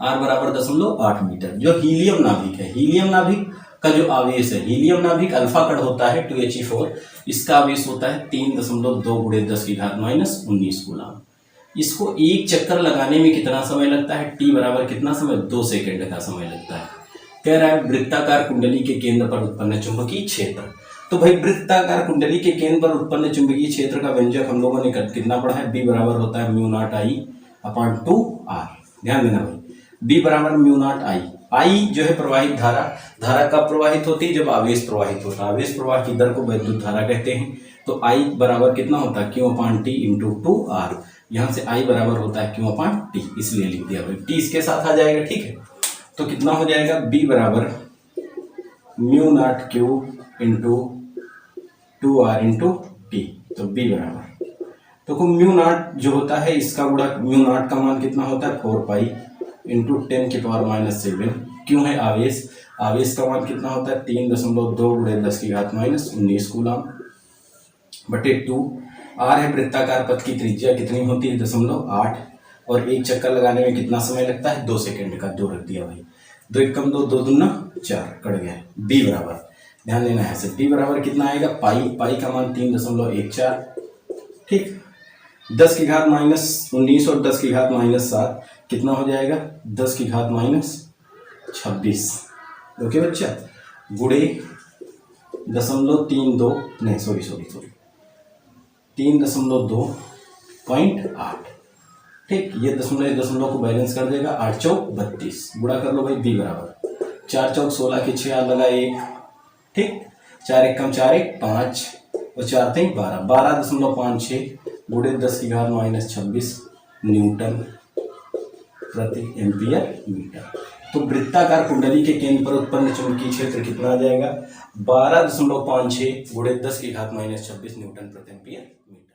r बराबर 0.8 मीटर। जो हीलियम नाभिक है, हीलियम नाभिक का जो आवेश है, हीलियम नाभिक अल्फा कण होता है 2He4, इसका आवेश होता है 3.2 × 10⁻⁻19 कूलम। इसको एक चक्कर लगाने में कितना समय लगता है, t बराबर कितना समय 2 सेकंड का समय लगता है। कह रहा है वृत्ताकार कुंडली के केंद्र पर उत्पन्न चुंबकीय क्षेत्र। तो भाई वृत्ताकार कुंडली के केंद्र पर उत्पन्न चुंबकीय क्षेत्र का व्यंजक हम लोगों ने कितना पढ़ा है, b बराबर होता है mu naught I upon 2r। ध्यान देना भाई, b बराबर म्यू नॉट I जो है प्रवाहित धारा, धारा कब प्रवाहित होती है जब आवेश प्रवाहित होता है, आवेश प्रवाह की दर को वैद्युत धारा कहते हैं। तो I बराबर कितना होता है Q अपान T इंटू 2r। यहाँ से I बराबर होता है Q अपान T, इसलिए लिख दिया भाई, T इसके साथ आ जाएगा। ठीक है, तो कितना हो जाएगा b बराबर mu not Q into 2r into T। तो b बराबर तो म्यू नॉट जो होता है इसका गुणा, म्यू नॉट का मान कितना होता है 4 पाई इंटू 10⁻⁷। क्यों है आवेश, आवेश का मान कितना होता है 3.2 × 10⁻⁻19 कूलम बटे 2। r है वृत्ताकार पथ की त्रिज्या कितनी होती है 0.8, और एक चक्कर लगाने में कितना समय लगता है 2 सेकंड का, 2 रख दिया भाई, 2 एकम 2, 2 दूना 4 कट गया। b बराबर ध्यान देना है से b बराबर कितना आएगा, पाई का मान 3.14। ठीक, 10⁻⁻19 और 10⁻⁻7 कितना हो जाएगा 10⁻⁻26। ओके बच्चा, गुणे 0.32 नहीं सॉरी 3.2.8। ठीक, ये दशमलव को बैलेंस कर देगा, 8 चौक 32, गुणा कर लो भाई b बराबर 4 चौक 16 के 6 लगा 1। ठीक, 4 एकम 4 1 5 और 4 3 12, 12.56 गुणे 10⁻⁻26 न्यूटन प्रति एम्पियर मीटर। तो वृत्ताकार कुंडली के केंद्र पर उत्पन्न चुंबकीय क्षेत्र कितना आ जाएगा? 12.56 × 10⁻⁻26 न्यूटन प्रति एम्पियर मीटर।